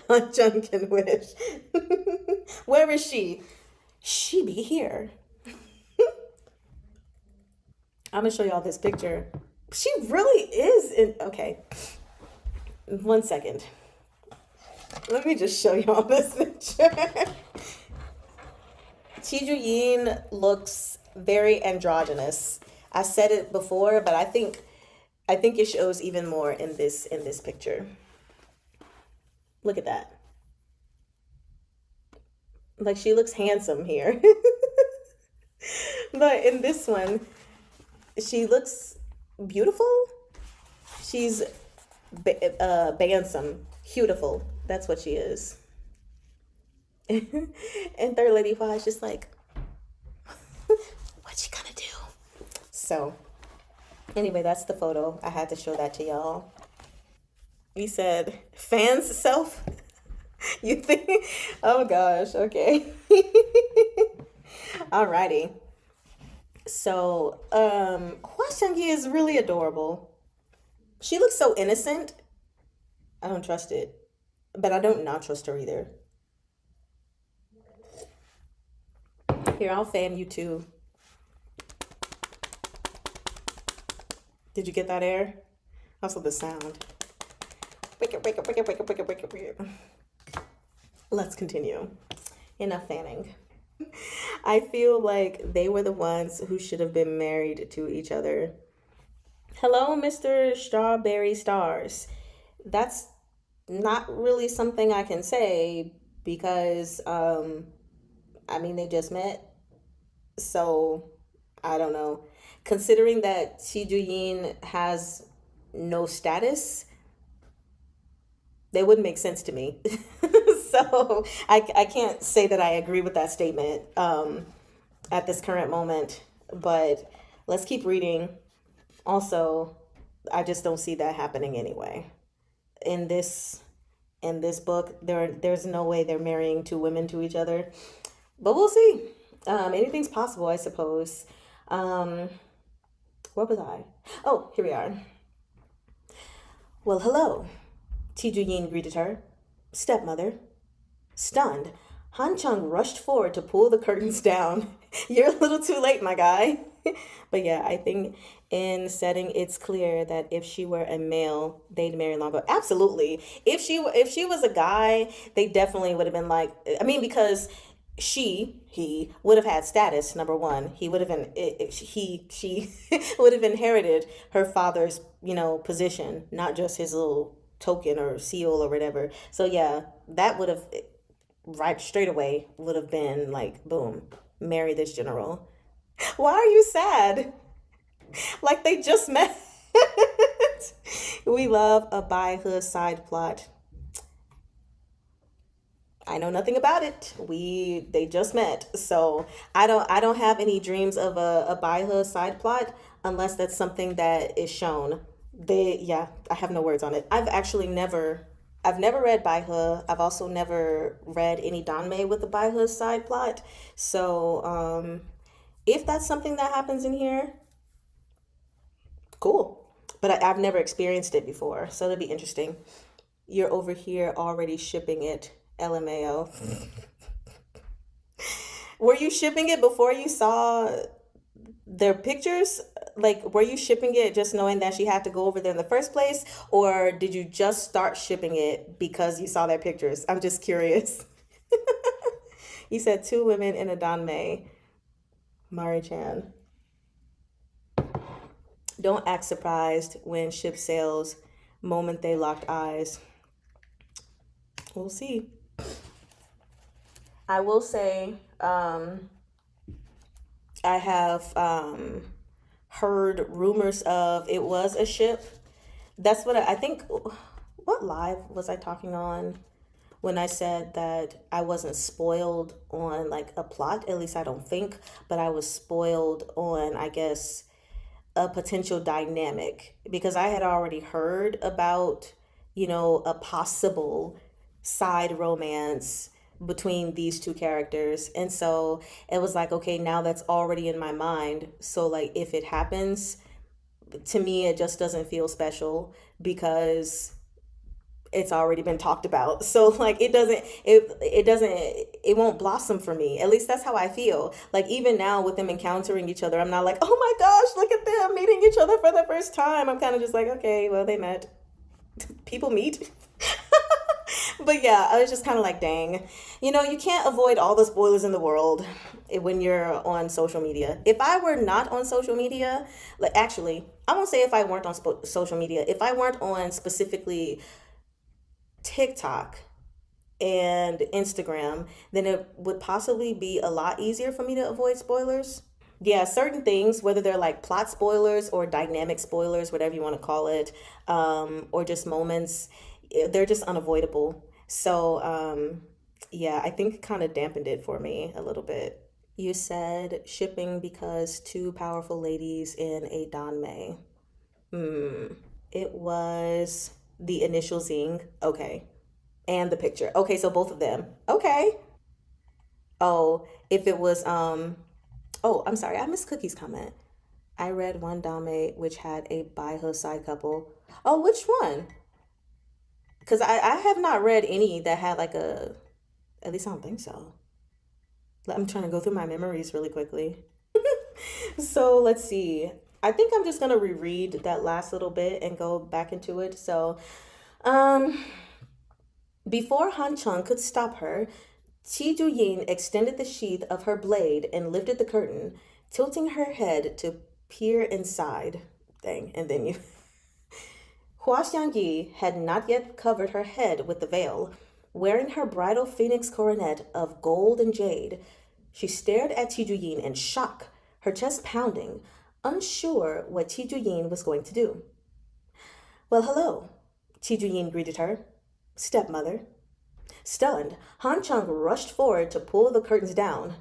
Han Chung can wish. Where is she? She be here. I'm gonna show y'all this picture. She really is in. Okay, 1 second. Let me just show y'all this picture. Qi Juyin looks very androgynous. I said it before, but I think it shows even more in this picture. Look at that. Like, she looks handsome here. But in this one, she looks beautiful. She's handsome, beautiful. That's what she is. And Third Lady Hua is just like, what you gonna do? So, anyway, that's the photo. I had to show that to y'all. We said, fans self? You think? Oh gosh, okay. Alrighty. So, Hua Xiangyi is really adorable. She looks so innocent. I don't trust it. But I don't not trust her either. Here, I'll fan you too. Did you get that air? Also the sound. Wake up, wake up, wake up, wake up, wake up, wake up, wake up. Let's continue. Enough fanning. I feel like they were the ones who should have been married to each other. Hello, Mr. Strawberry Stars. That's not really something I can say because, I mean, they just met. So, I don't know. Considering that Tang Jiu Qing has no status, they wouldn't make sense to me. So I can't say that I agree with that statement at this current moment. But let's keep reading. Also, I just don't see that happening anyway. In this book, there's no way they're marrying two women to each other. But we'll see. Anything's possible, I suppose. Where was I? Oh, here we are. Well, hello. Tang Jiu Qing greeted her. Stepmother. Stunned, Han Chung rushed forward to pull the curtains down. You're a little too late, my guy. But yeah, I think in setting it's clear that if she were a male, they'd marry long ago. Absolutely. If she was a guy, they definitely would have been like, I mean, because he would have had status. Number one, he would have been she would have inherited her father's position, not just his little token or seal or whatever. So yeah, that would have right straight away would have been like, boom, marry this general. Why are you sad? Like they just met. We love a by hood side plot. I know nothing about it. They just met. So I don't have any dreams of a by hood side plot unless that's something that is shown. I have no words on it. I've never read Baihe. I've also never read any Danmei with the Baihe side plot. So, if that's something that happens in here, cool. But I've never experienced it before, so it'll be interesting. You're over here already shipping it, LMAO. Were you shipping it before you saw their pictures? Like, were you shipping it just knowing that she had to go over there in the first place? Or did you just start shipping it because you saw their pictures? I'm just curious. You said two women in a Danmei. Mari-chan. Don't act surprised when ship sails. Moment they locked eyes. We'll see. I will say, I have heard rumors of it was a ship. That's what I think. What live was I talking on when I said that I wasn't spoiled on like a plot? At least I don't think, but I was spoiled on, I guess, a potential dynamic because I had already heard about, a possible side romance between these two characters. And so it was like, okay, now that's already in my mind. So like if it happens, to me it just doesn't feel special because it's already been talked about. So like it won't blossom for me. At least that's how I feel. Like even now with them encountering each other, I'm not like, oh my gosh, look at them meeting each other for the first time. I'm kind of just like, okay, well, they met. People meet. But yeah, I was just kind of like, dang, you can't avoid all the spoilers in the world when you're on social media. If I were not on social media, like actually, I won't say if I weren't on social media, if I weren't on specifically TikTok and Instagram, then it would possibly be a lot easier for me to avoid spoilers. Yeah, certain things, whether they're like plot spoilers or dynamic spoilers, whatever you want to call it, or just moments, they're just unavoidable. So, yeah, I think it kind of dampened it for me a little bit. You said shipping because two powerful ladies in a Danmei. It was the initial Zing. Okay. And the picture. Okay, so both of them. Okay. Oh, if it was oh, I'm sorry, I missed Cookie's comment. I read one Dame which had a by her side couple. Oh, which one? Because I have not read any that had like a, at least I don't think so. I'm trying to go through my memories really quickly. So let's see. I think I'm just gonna reread that last little bit and go back into it. So, um, before Han Chung could stop her, Qi Juyin extended the sheath of her blade and lifted the curtain, tilting her head to peer inside. Dang, and then you. Hua Xiangyi had not yet covered her head with the veil. Wearing her bridal phoenix coronet of gold and jade, she stared at Qi Juyin in shock, her chest pounding, unsure what Qi Juyin was going to do. Well, hello, Qi Juyin greeted her. Stepmother. Stunned, Han Chung rushed forward to pull the curtains down.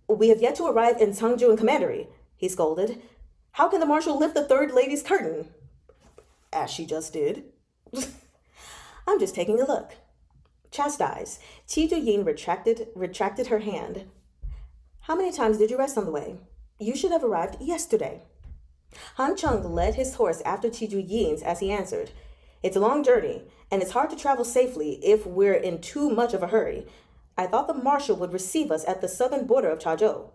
We have yet to arrive in Tang Jiu Commandery, he scolded. How can the marshal lift the third lady's curtain? As she just did. I'm just taking a look. Chastised, Qi Juyin retracted her hand. How many times did you rest on the way? You should have arrived yesterday. Han Chung led his horse after Qi Juyin's as he answered. It's a long journey, and it's hard to travel safely if we're in too much of a hurry. I thought the marshal would receive us at the southern border of Chazhou,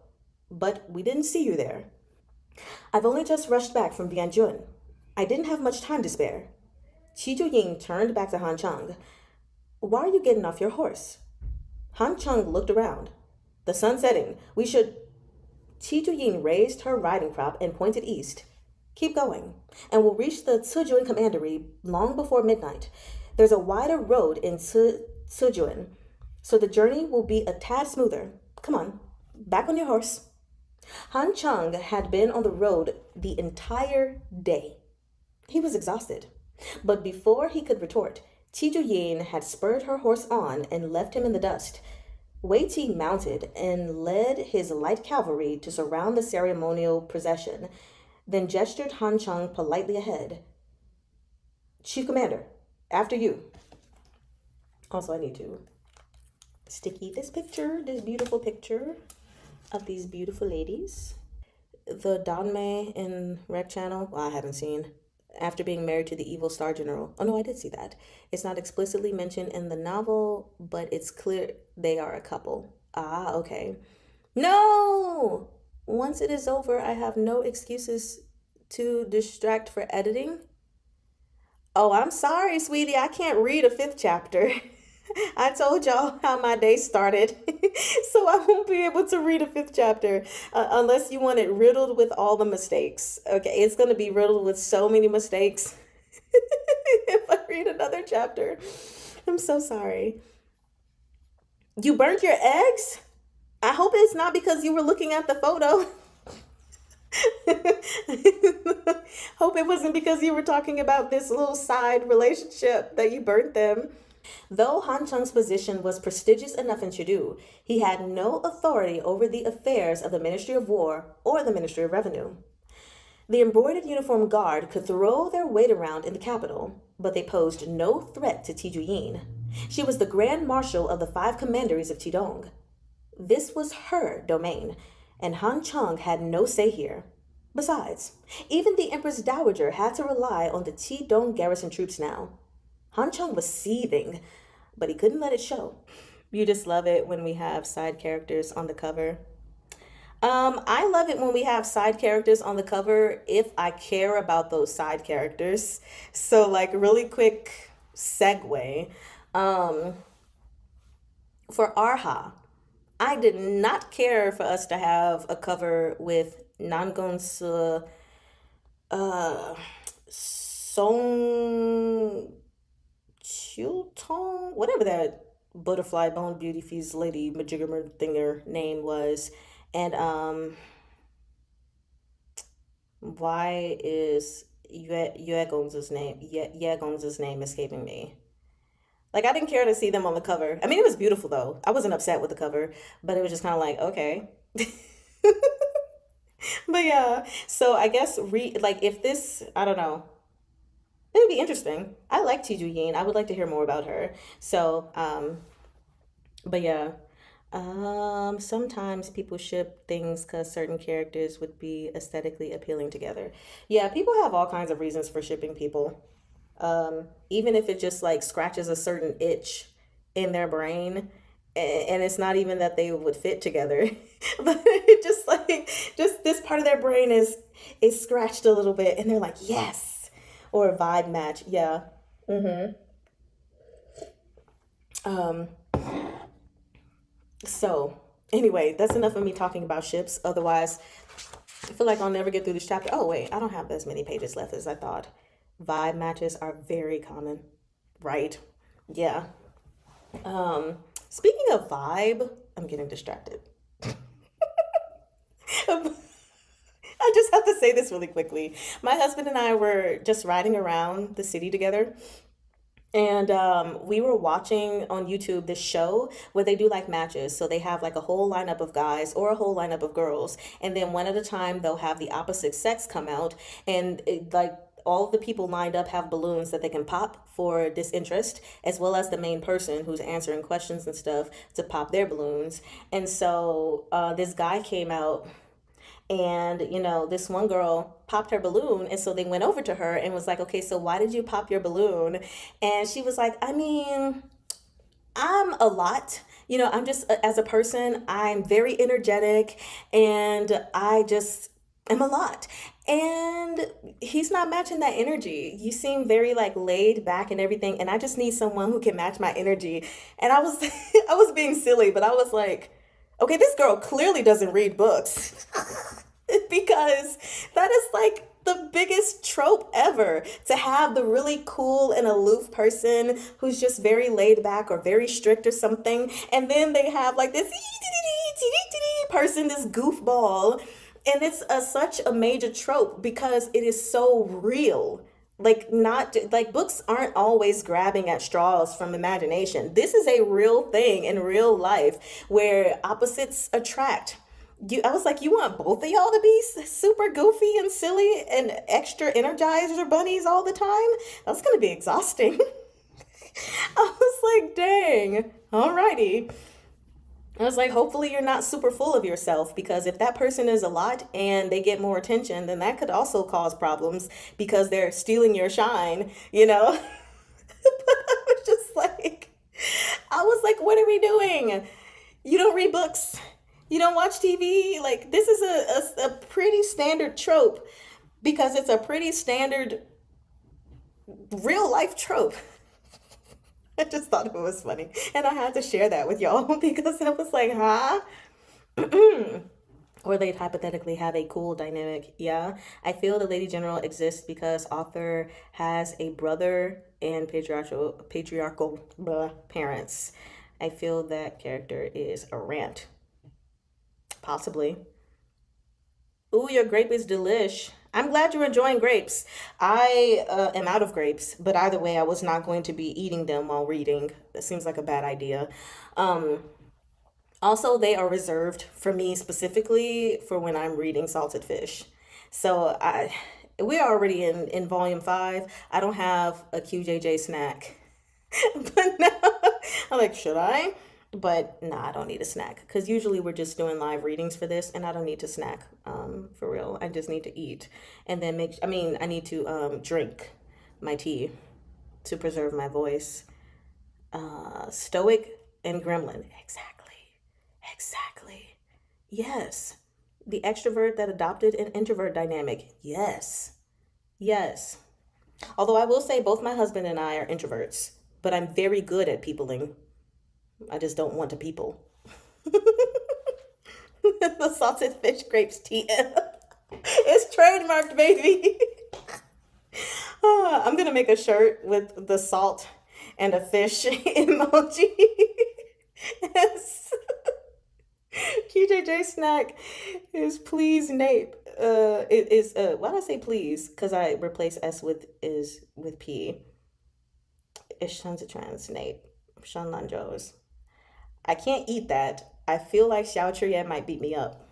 but we didn't see you there. I've only just rushed back from Bianjun. I didn't have much time to spare. Qi Juyin turned back to Han Chung. Why are you getting off your horse? Han Chung looked around. The sun's setting. We should... Qi Juyin raised her riding crop and pointed east. Keep going, and we'll reach the Cijuan commandery long before midnight. There's a wider road in Cijuan, so the journey will be a tad smoother. Come on, back on your horse. Han Chung had been on the road the entire day. He was exhausted, but before he could retort, Qi Juyin had spurred her horse on and left him in the dust. Wei Ti mounted and led his light cavalry to surround the ceremonial procession, then gestured Han Chung politely ahead. Chief Commander, after you. Also, I need to sticky this beautiful picture of these beautiful ladies. The Danmei in Rec Channel, well, I haven't seen. After being married to the evil Star General. Oh no, I did see that. It's not explicitly mentioned in the novel, but it's clear they are a couple. Ah, okay. No! Once it is over, I have no excuses to distract for editing. Oh, I'm sorry, sweetie. I can't read a fifth chapter. I told y'all how my day started, so I won't be able to read a fifth chapter unless you want it riddled with all the mistakes. Okay, it's going to be riddled with so many mistakes if I read another chapter. I'm so sorry. You burnt your eggs? I hope it's not because you were looking at the photo. Hope it wasn't because you were talking about this little side relationship that you burnt them. Though Han Chung's position was prestigious enough in Chengdu, he had no authority over the affairs of the Ministry of War or the Ministry of Revenue. The embroidered uniformed guard could throw their weight around in the capital, but they posed no threat to Qi Juyin. She was the Grand Marshal of the 5 commanderies of Qidong. This was her domain, and Han Chung had no say here. Besides, even the Empress Dowager had to rely on the Qidong garrison troops now. Han Chung was seething, but he couldn't let it show. You just love it when we have side characters on the cover. I love it when we have side characters on the cover if I care about those side characters. So, like, really quick segue. For Arha, I did not care for us to have a cover with Nangon's Song Chiltong, whatever that butterfly bone beauty feast lady majigger thinger name was. And why is Yegong's name escaping me? Like, I didn't care to see them on the cover. I mean, it was beautiful though. I wasn't upset with the cover, but it was just kind of like, okay. But yeah, so I guess like if this, I don't know, it would be interesting. I like Qi Juyin. I would like to hear more about her. So, but yeah, sometimes people ship things because certain characters would be aesthetically appealing together. Yeah, people have all kinds of reasons for shipping people. Even if it just like scratches a certain itch in their brain, And it's not even that they would fit together, but it just like just this part of their brain is scratched a little bit, and they're like, yes, or a vibe match. Yeah. Um. So anyway, that's enough of me talking about ships. Otherwise, I feel like I'll never get through this chapter. Oh wait, I don't have as many pages left as I thought. Vibe matches are very common, right? Yeah. Um. Speaking of vibe, I'm getting distracted. I just have to say this really quickly. My husband and I were just riding around the city together, and we were watching on YouTube this show where they do like matches. So they have like a whole lineup of guys or a whole lineup of girls. And then one at a time, they'll have the opposite sex come out. And like all of the people lined up have balloons that they can pop for disinterest, as well as the main person who's answering questions and stuff to pop their balloons. And so this guy came out, and this one girl popped her balloon, and so they went over to her and was like, okay, so why did you pop your balloon? And she was like, I mean, I'm a lot. I'm just, as a person, I'm very energetic, and I just am a lot. And he's not matching that energy. You seem very like laid back and everything, and I just need someone who can match my energy. And I was I was being silly, but I was like, okay, this girl clearly doesn't read books. Because that is like the biggest trope ever, to have the really cool and aloof person who's just very laid back or very strict or something, and then they have like this person, this goofball, and it's such a major trope because it is so real. Like, not like books aren't always grabbing at straws from imagination. This is a real thing in real life where opposites attract. I was like, you want both of y'all to be super goofy and silly and extra energizer bunnies all the time? That's gonna be exhausting. I was like, dang, alrighty. I was like, hopefully you're not super full of yourself, because if that person is a lot and they get more attention, then that could also cause problems because they're stealing your shine. But I was just like, I was like, what are we doing? You don't read books. You don't watch TV. Like, this is a pretty standard trope, because it's a pretty standard real life trope. I just thought it was funny. And I had to share that with y'all because I was like, huh? Or they'd hypothetically have a cool dynamic. Yeah, I feel the Lady General exists because author has a brother and patriarchal parents. I feel that character is a rant. Possibly. Ooh, your grape is delish. I'm glad you're enjoying grapes. I am out of grapes, but either way, I was not going to be eating them while reading. That seems like a bad idea. Um, Also, they are reserved for me specifically for when I'm reading Salted Fish. So we're already in volume 5. I don't have a QJJ snack. But now I'm like, should I? But nah, I don't need a snack, because usually we're just doing live readings for this, and I don't need to snack. For real, I just need to eat, and then I need to drink my tea to preserve my voice. Stoic and gremlin, exactly. Yes, the extrovert that adopted an introvert dynamic. Yes. Although I will say both my husband and I are introverts, but I'm very good at peopling. I just don't want to people. The salted fish grapes TM. It's trademarked, baby. I'm gonna make a shirt with the salt and a fish emoji. Yes. QJJ snack is please Nape. It is why do I say please? Because I replace S with P. It's Shanza Trans Nape. Shan Lanjos. I can't eat that. I feel like Xiao Chuyen might beat me up.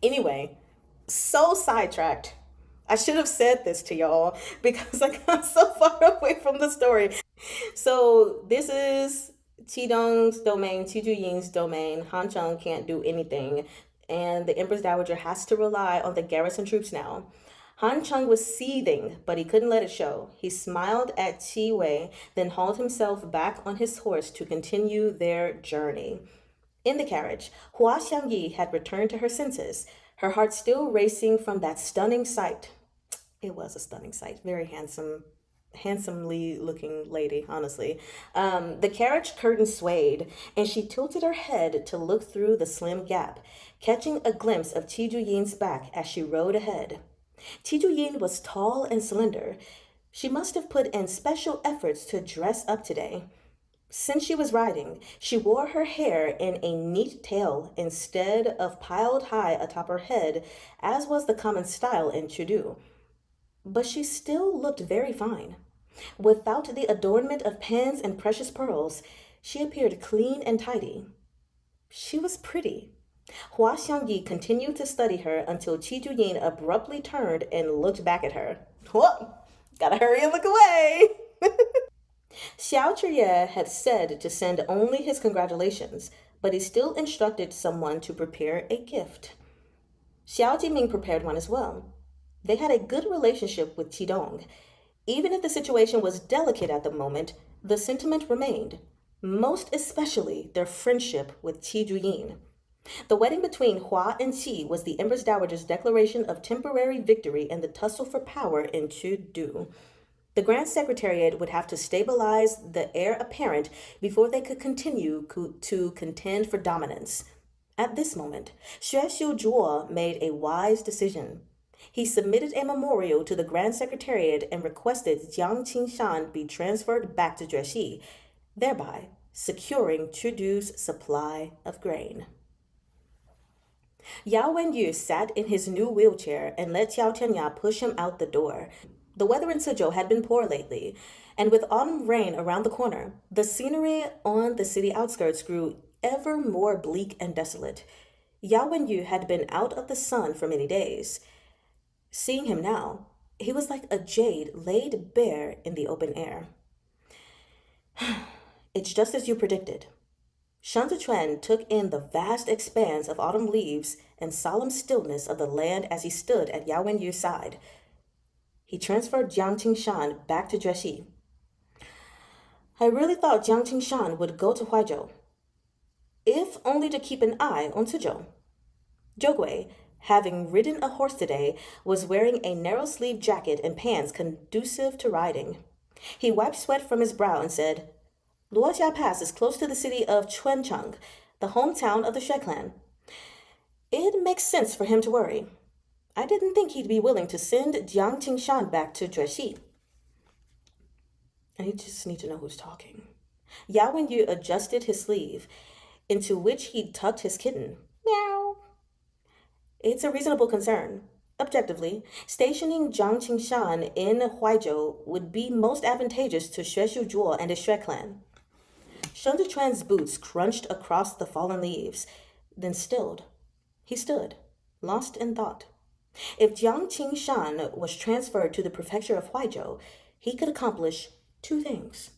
Anyway, so sidetracked. I should have said this to y'all because I got so far away from the story. So this is Tidong's domain, Tiju Ying's domain. Han Cheng can't do anything, and the Empress Dowager has to rely on the garrison troops now. Han Chung was seething, but he couldn't let it show. He smiled at Qi Wei, then hauled himself back on his horse to continue their journey. In the carriage, Hua Xiangyi had returned to her senses, her heart still racing from that stunning sight. It was a stunning sight. Very handsomely looking lady, honestly. The carriage curtain swayed, and she tilted her head to look through the slim gap, catching a glimpse of Qi Yin's back as she rode ahead. Qi Yin was tall and slender. She must have put in special efforts to dress up today. Since she was riding, she wore her hair in a neat tail instead of piled high atop her head, as was the common style in Chudu. But she still looked very fine. Without the adornment of pins and precious pearls, she appeared clean and tidy. She was pretty. Hua Xiangyi continued to study her until Qi Yin abruptly turned and looked back at her. Whoa! Gotta hurry and look away! Xiao Zhiye had said to send only his congratulations, but he still instructed someone to prepare a gift. Xiao Jiming prepared one as well. They had a good relationship with Qidong. Even if the situation was delicate at the moment, the sentiment remained, most especially their friendship with Qi Yin. The wedding between Hua and Qi was the Empress Dowager's declaration of temporary victory in the tussle for power in Chudu. The Grand Secretariat would have to stabilize the heir apparent before they could continue to contend for dominance. At this moment, Xuexiu Zhuo made a wise decision. He submitted a memorial to the Grand Secretariat and requested Jiang Qingshan be transferred back to Jueshi, thereby securing Chudu's supply of grain. Yao Wenyu sat in his new wheelchair and let Xiao Tianya push him out the door. The weather in Suzhou had been poor lately, and with autumn rain around the corner, the scenery on the city outskirts grew ever more bleak and desolate. Yao Wenyu had been out of the sun for many days. Seeing him now, he was like a jade laid bare in the open air. It's just as you predicted. Shan Zichuan took in the vast expanse of autumn leaves and solemn stillness of the land as he stood at Yao Wenyu's side. He transferred Jiang Qingshan back to Jueshi. I really thought Jiang Qingshan would go to Huaizhou, if only to keep an eye on Suzhou. Zhou Gui, having ridden a horse today, was wearing a narrow-sleeved jacket and pants conducive to riding. He wiped sweat from his brow and said, Luoxia Pass is close to the city of Quancheng, the hometown of the Xue clan. It makes sense for him to worry. I didn't think he'd be willing to send Jiang Qingshan back to Jueshi. I just need to know who's talking. Yao Wenyu adjusted his sleeve, into which he tucked his kitten. Meow. It's a reasonable concern. Objectively, stationing Jiang Qingshan in Huaizhou would be most advantageous to Xuexiu Zhuo and his Xue clan. Shan Zichuan's boots crunched across the fallen leaves, then stilled. He stood, lost in thought. If Jiang Qingshan was transferred to the prefecture of Huaizhou, he could accomplish two things.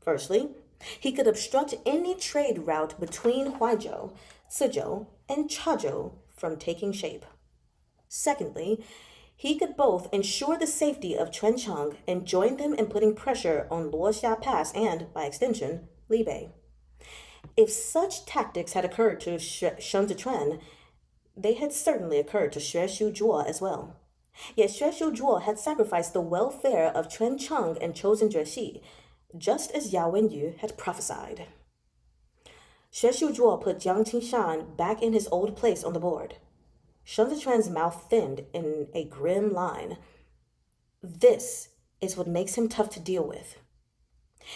Firstly, he could obstruct any trade route between Huaizhou, Suzhou, and Chazhou from taking shape. Secondly, he could both ensure the safety of Quancheng and join them in putting pressure on Luoxia Pass and, by extension, Libei. If such tactics had occurred to Shan Zichuan, they had certainly occurred to Xuexiu Zhuo as well. Yet Xuexiu Zhuo had sacrificed the welfare of Quancheng and chosen Jueshi, just as Yao Wenyu had prophesied. Xuexiu Zhuo put Jiang Qingshan back in his old place on the board. Shan Zichuan's mouth thinned in a grim line. This is what makes him tough to deal with.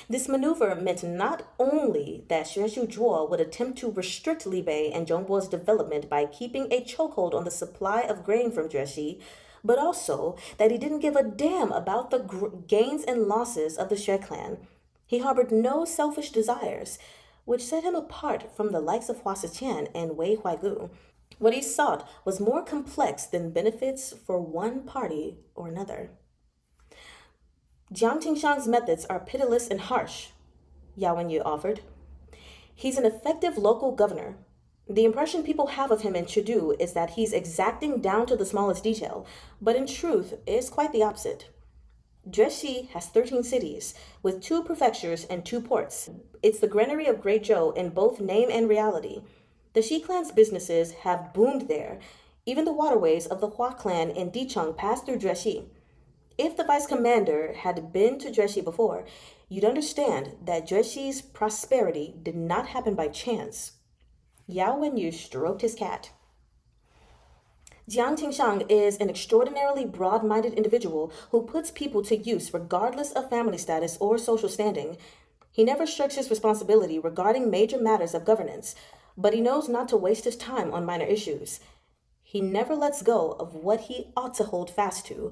This maneuver meant not only that Xuexiu Zhuo would attempt to restrict Libei and Zhongbo's development by keeping a chokehold on the supply of grain from Jueshi, but also that he didn't give a damn about the gains and losses of the Xue clan. He harbored no selfish desires, which set him apart from the likes of Hua Siqian and Wei Huaigu. What he sought was more complex than benefits for one party or another. Jiang Qingshan's methods are pitiless and harsh, Yao Wenyu offered. He's an effective local governor. The impression people have of him in Chengdu is that he's exacting down to the smallest detail, but in truth, it's quite the opposite. Jueshi has 13 cities, with 2 prefectures and 2 ports. It's the granary of Great Zhou in both name and reality. The Shi clan's businesses have boomed there. Even the waterways of the Hua clan in Dicheng pass through Jueshi. If the vice commander had been to Jueshi before, you'd understand that Jueshi's prosperity did not happen by chance. Yao Wenyu stroked his cat. Jiang Qingshang is an extraordinarily broad-minded individual who puts people to use regardless of family status or social standing. He never shirks his responsibility regarding major matters of governance, but he knows not to waste his time on minor issues. He never lets go of what he ought to hold fast to,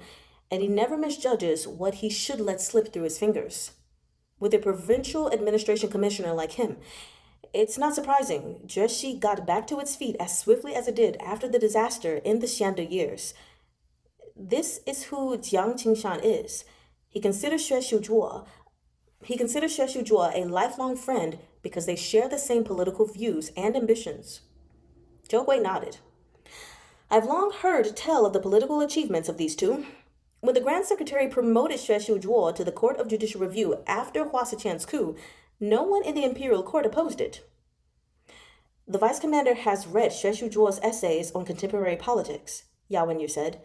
and he never misjudges what he should let slip through his fingers. With a provincial administration commissioner like him, it's not surprising Jueshi got back to its feet as swiftly as it did after the disaster in the Xiandu years. This is who Jiang Qingshan is. He considers Xue Zhuo a lifelong friend because they share the same political views and ambitions. Zhou Gui nodded. I've long heard tell of the political achievements of these two. When the Grand Secretary promoted Xue Zhuo to the Court of Judicial Review after Hua Siqian's coup, no one in the imperial court opposed it. The vice commander has read Xue Zhuo's essays on contemporary politics, Yao Wenyu said.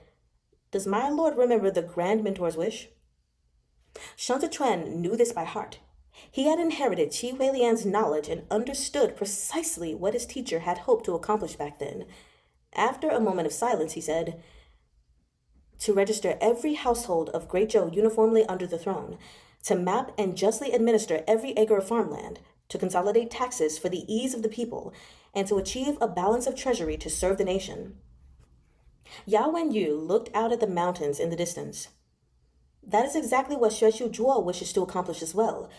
Does my lord remember the Grand Mentor's wish? Shan Zichuan knew this by heart. He had inherited Qi Huilian's knowledge and understood precisely what his teacher had hoped to accomplish back then. After a moment of silence, he said, to register every household of Great Zhou uniformly under the throne, to map and justly administer every acre of farmland, to consolidate taxes for the ease of the people, and to achieve a balance of treasury to serve the nation. Yao Wenyu looked out at the mountains in the distance. That is exactly what Xue Zhuo wishes to accomplish as well.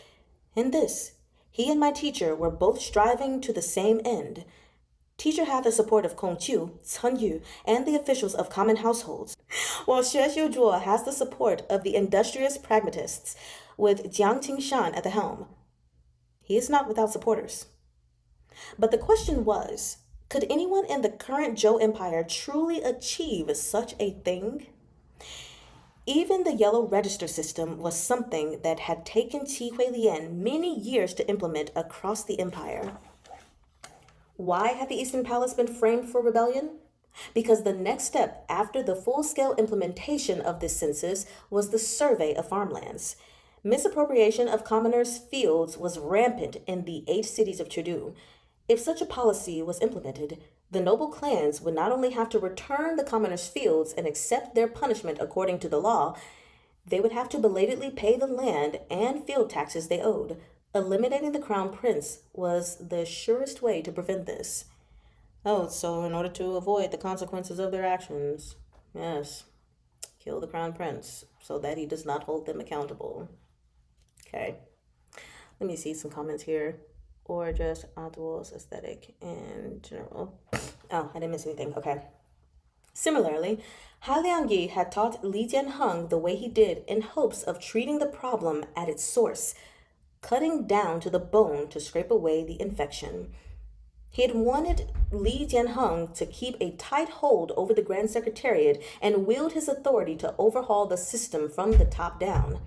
In this, he and my teacher were both striving to the same end. Teacher had the support of Kongqiu, Cengyu, and the officials of common households, while Xue Zhuo has the support of the industrious pragmatists, with Jiang Qingshan at the helm. He is not without supporters. But the question was, could anyone in the current Zhou Empire truly achieve such a thing? Even the yellow register system was something that had taken Qi Huilian many years to implement across the empire. Why had the Eastern Palace been framed for rebellion? Because the next step after the full-scale implementation of this census was the survey of farmlands. Misappropriation of commoners' fields was rampant in the 8 cities of Chengdu. If such a policy was implemented, the noble clans would not only have to return the commoners' fields and accept their punishment according to the law, they would have to belatedly pay the land and field taxes they owed. Eliminating the crown prince was the surest way to prevent this. Oh, so in order to avoid the consequences of their actions, yes, kill the crown prince so that he does not hold them accountable. Okay, let me see some comments here. Or just Adwal's aesthetic in general. Oh, I didn't miss anything. Okay. Similarly, Han Liangyi had taught Li Jianheng the way he did in hopes of treating the problem at its source, cutting down to the bone to scrape away the infection. He had wanted Li Jianheng to keep a tight hold over the Grand Secretariat and wield his authority to overhaul the system from the top down.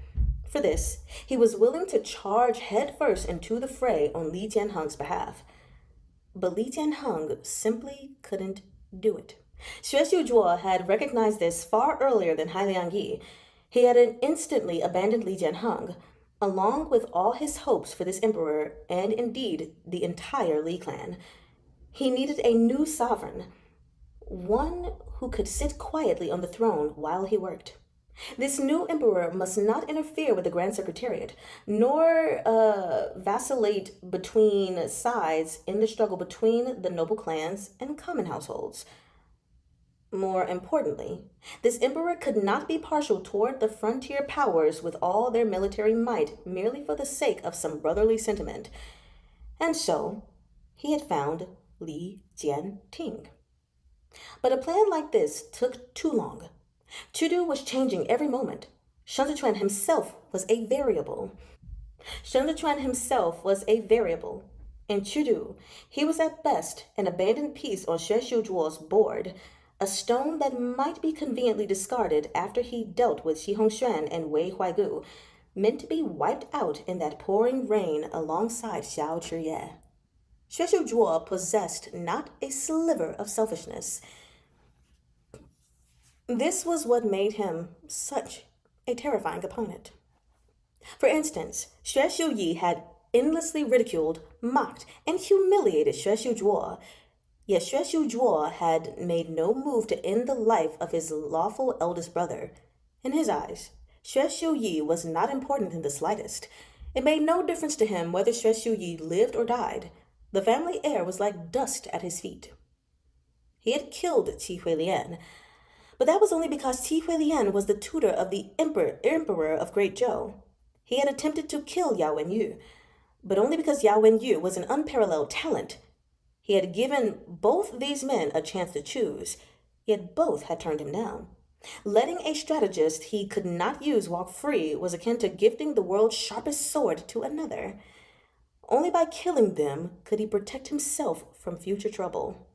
For this, he was willing to charge headfirst into the fray on Li Jianheng's behalf. But Li Jianheng simply couldn't do it. Xue Zhuo had recognized this far earlier than Han Liangyi. He had instantly abandoned Li Jianheng, along with all his hopes for this emperor and indeed the entire Li clan. He needed a new sovereign, one who could sit quietly on the throne while he worked. This new emperor must not interfere with the Grand Secretariat, nor vacillate between sides in the struggle between the noble clans and common households. More importantly, this emperor could not be partial toward the frontier powers with all their military might merely for the sake of some brotherly sentiment. And so, he had found Li Jianting. But a plan like this took too long. Chengdu was changing every moment. Shan Zichuan himself was a variable. In Chudu, he was at best an abandoned piece on Xuezhuo's board, a stone that might be conveniently discarded after he dealt with Xi Hongxuan and Wei Huaigu, meant to be wiped out in that pouring rain alongside Xiao Chiye. Xuezhuo possessed not a sliver of selfishness. This was what made him such a terrifying opponent. For instance, Xue Yi had endlessly ridiculed, mocked, and humiliated Xue Zhuo, yet Xue Zhuo had made no move to end the life of his lawful eldest brother. In his eyes, Xue Yi was not important in the slightest. It made no difference to him whether Xue Yi lived or died. The family heir was like dust at his feet. He had killed Qi Huilian, but that was only because Qi Huilian was the tutor of the emperor of Great Zhou. He had attempted to kill Yao Wenyu, but only because Yao Wenyu was an unparalleled talent. He had given both these men a chance to choose, yet both had turned him down. Letting a strategist he could not use walk free was akin to gifting the world's sharpest sword to another. Only by killing them could he protect himself from future trouble.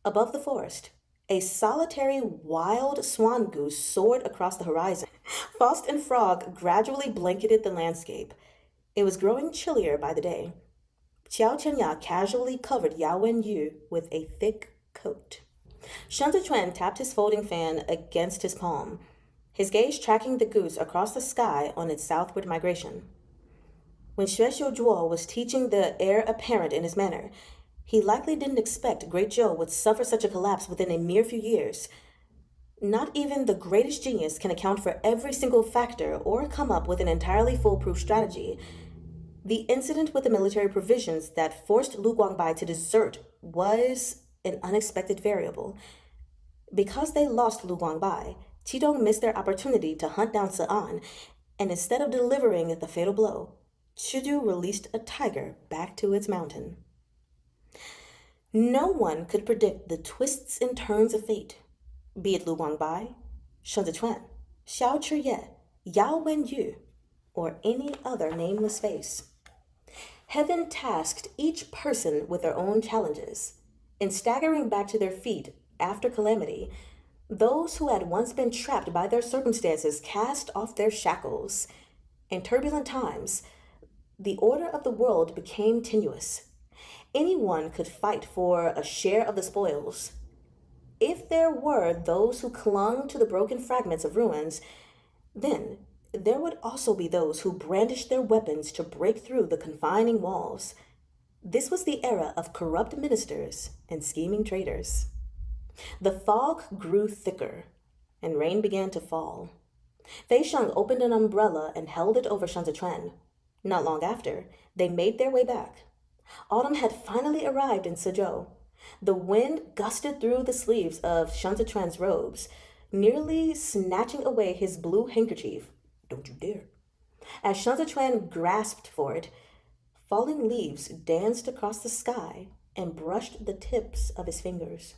Above the forest, a solitary wild swan goose soared across the horizon. Frost and fog gradually blanketed the landscape. It was growing chillier by the day. Xiao Chenya casually covered Yao Wenyu with a thick coat. Shan Zichuan tapped his folding fan against his palm, his gaze tracking the goose across the sky on its southward migration. When Xuezhu Zhuo was teaching the heir apparent in his manner, he likely didn't expect Great Zhou would suffer such a collapse within a mere few years. Not even the greatest genius can account for every single factor or come up with an entirely foolproof strategy. The incident with the military provisions that forced Lu Guangbai to desert was an unexpected variable. Because they lost Lu Guangbai, Qidong missed their opportunity to hunt down Si'an, and instead of delivering the fatal blow, Chudu released a tiger back to its mountain. No one could predict the twists and turns of fate, be it Lu Guangbai, Shan Zichuan, Xiao Chiye, Yao Wenyu, or any other nameless face. Heaven tasked each person with their own challenges. In staggering back to their feet after calamity, those who had once been trapped by their circumstances cast off their shackles. In turbulent times, the order of the world became tenuous. Anyone could fight for a share of the spoils. If there were those who clung to the broken fragments of ruins, then there would also be those who brandished their weapons to break through the confining walls. This was the era of corrupt ministers and scheming traitors. The fog grew thicker, and rain began to fall. Fei Sheng opened an umbrella and held it over Shan Zichuan. Not long after, they made their way back. Autumn had finally arrived in Suzhou. The wind gusted through the sleeves of Shan Zichuan's robes, nearly snatching away his blue handkerchief. Don't you dare. As Shan Zichuan grasped for it, falling leaves danced across the sky and brushed the tips of his fingers.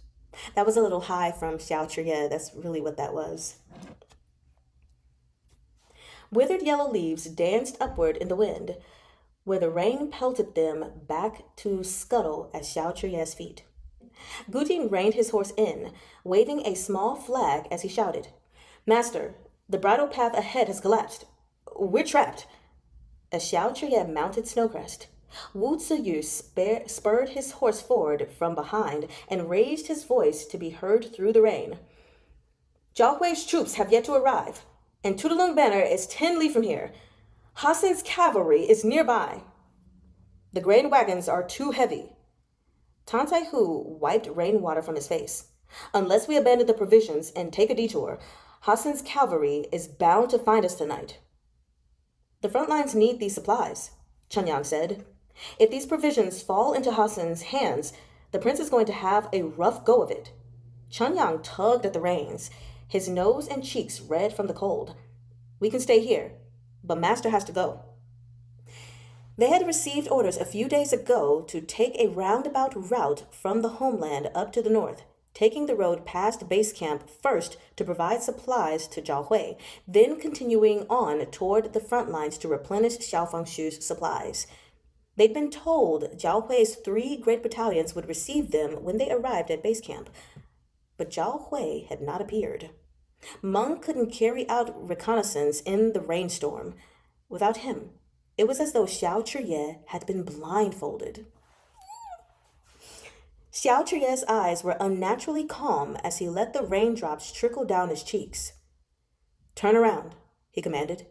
That was a little high from Xiao Chiye. That's really what that was. Withered yellow leaves danced upward in the wind, where the rain pelted them back to scuttle at Xiao Chiye's feet. Gujin reined his horse in, waving a small flag as he shouted, "Master, the bridle path ahead has collapsed. We're trapped." As Xiao Chiye mounted Snowcrest, Wu Ziyu spurred his horse forward from behind and raised his voice to be heard through the rain. "Zhao Hui's troops have yet to arrive, and Tudalung Banner is 10 li from here. Hassan's cavalry is nearby. The grain wagons are too heavy." Tan Taihu wiped rainwater from his face. "Unless we abandon the provisions and take a detour, Hassan's cavalry is bound to find us tonight." "The front lines need these supplies," Chen Yang said. "If these provisions fall into Hassan's hands, the prince is going to have a rough go of it." Chen Yang tugged at the reins, his nose and cheeks red from the cold. "We can stay here, but Master has to go." They had received orders a few days ago to take a roundabout route from the homeland up to the north, taking the road past base camp first to provide supplies to Zhao Hui, then continuing on toward the front lines to replenish Xiao Fengshu's supplies. They'd been told Jiao Hui's 3 great battalions would receive them when they arrived at base camp, but Jiao Hui had not appeared. Meng couldn't carry out reconnaissance in the rainstorm. Without him, it was as though Xiao Chiye had been blindfolded. Xiao Chiye's eyes were unnaturally calm as he let the raindrops trickle down his cheeks. "Turn around," he commanded.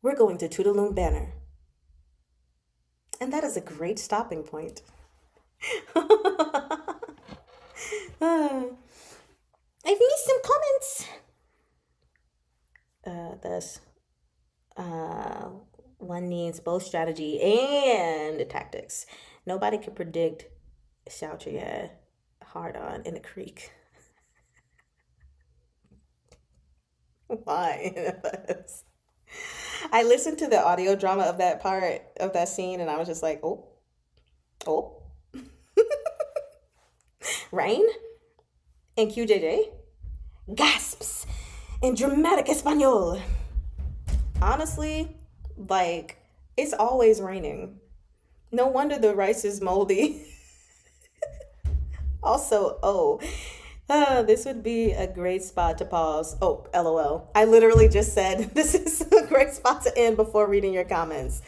"We're going to Tudalung Banner." And that is a great stopping point. I've missed some comments. Thus, one needs both strategy and tactics. Nobody could predict Xiao Chiye hard on in the creek. Why? I listened to the audio drama of that part of that scene and I was just like, oh, oh. Rain and QJJ gasps in dramatic Espanol. Honestly, like, it's always raining. No wonder the rice is moldy. Also, this would be a great spot to pause. Oh, LOL. I literally just said this is a great spot to end before reading your comments.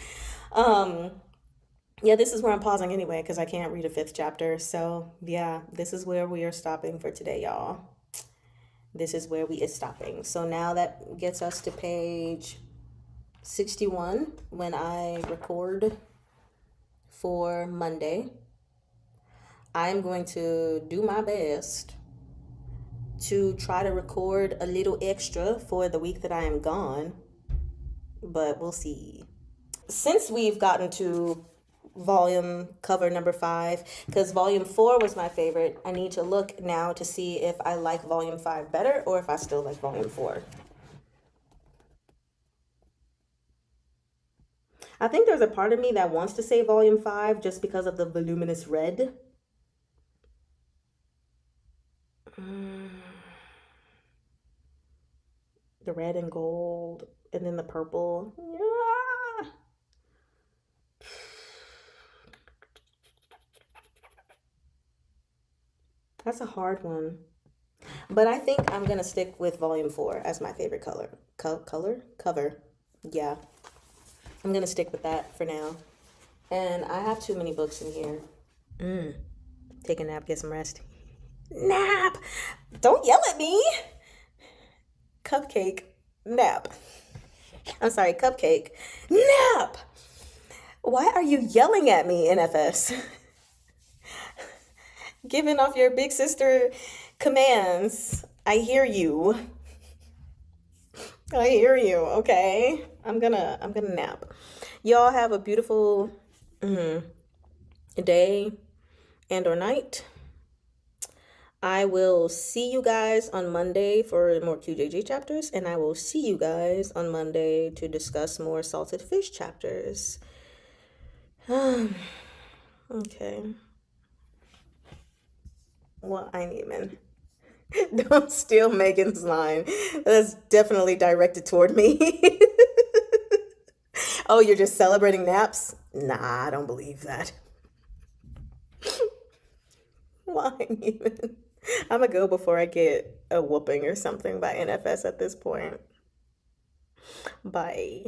Yeah, this is where I'm pausing anyway because I can't read a 5th chapter. So yeah, this is where we are stopping for today, y'all. This is where we is stopping. So now that gets us to page 61 when I record for Monday. I'm going to do my best to try to record a little extra for the week that I am gone, but we'll see. Since we've gotten to volume cover number 5, because volume 4 was my favorite, I need to look now to see if I like volume 5 better or if I still like volume 4. I think there's a part of me that wants to say volume 5 just because of the voluminous red. The red and gold, and then the purple. Yeah. That's a hard one. But I think I'm going to stick with volume 4 as my favorite color. Cover. Yeah. I'm going to stick with that for now. And I have too many books in here. Take a nap, get some rest. Nap! Don't yell at me! Cupcake, nap. I'm sorry, Cupcake, nap! Why are you yelling at me, NFS? Giving off your big sister commands. I hear you. I hear you, okay? I'm gonna nap. Y'all have a beautiful day and or night. I will see you guys on Monday for more QJJ chapters, and I will see you guys on Monday to discuss more salted fish chapters. Okay. Well, I ain't even. Don't steal Megan's line. That's definitely directed toward me. Oh, you're just celebrating naps? Nah, I don't believe that. Why even? I'm gonna go before I get a whooping or something by NFS at this point. Bye.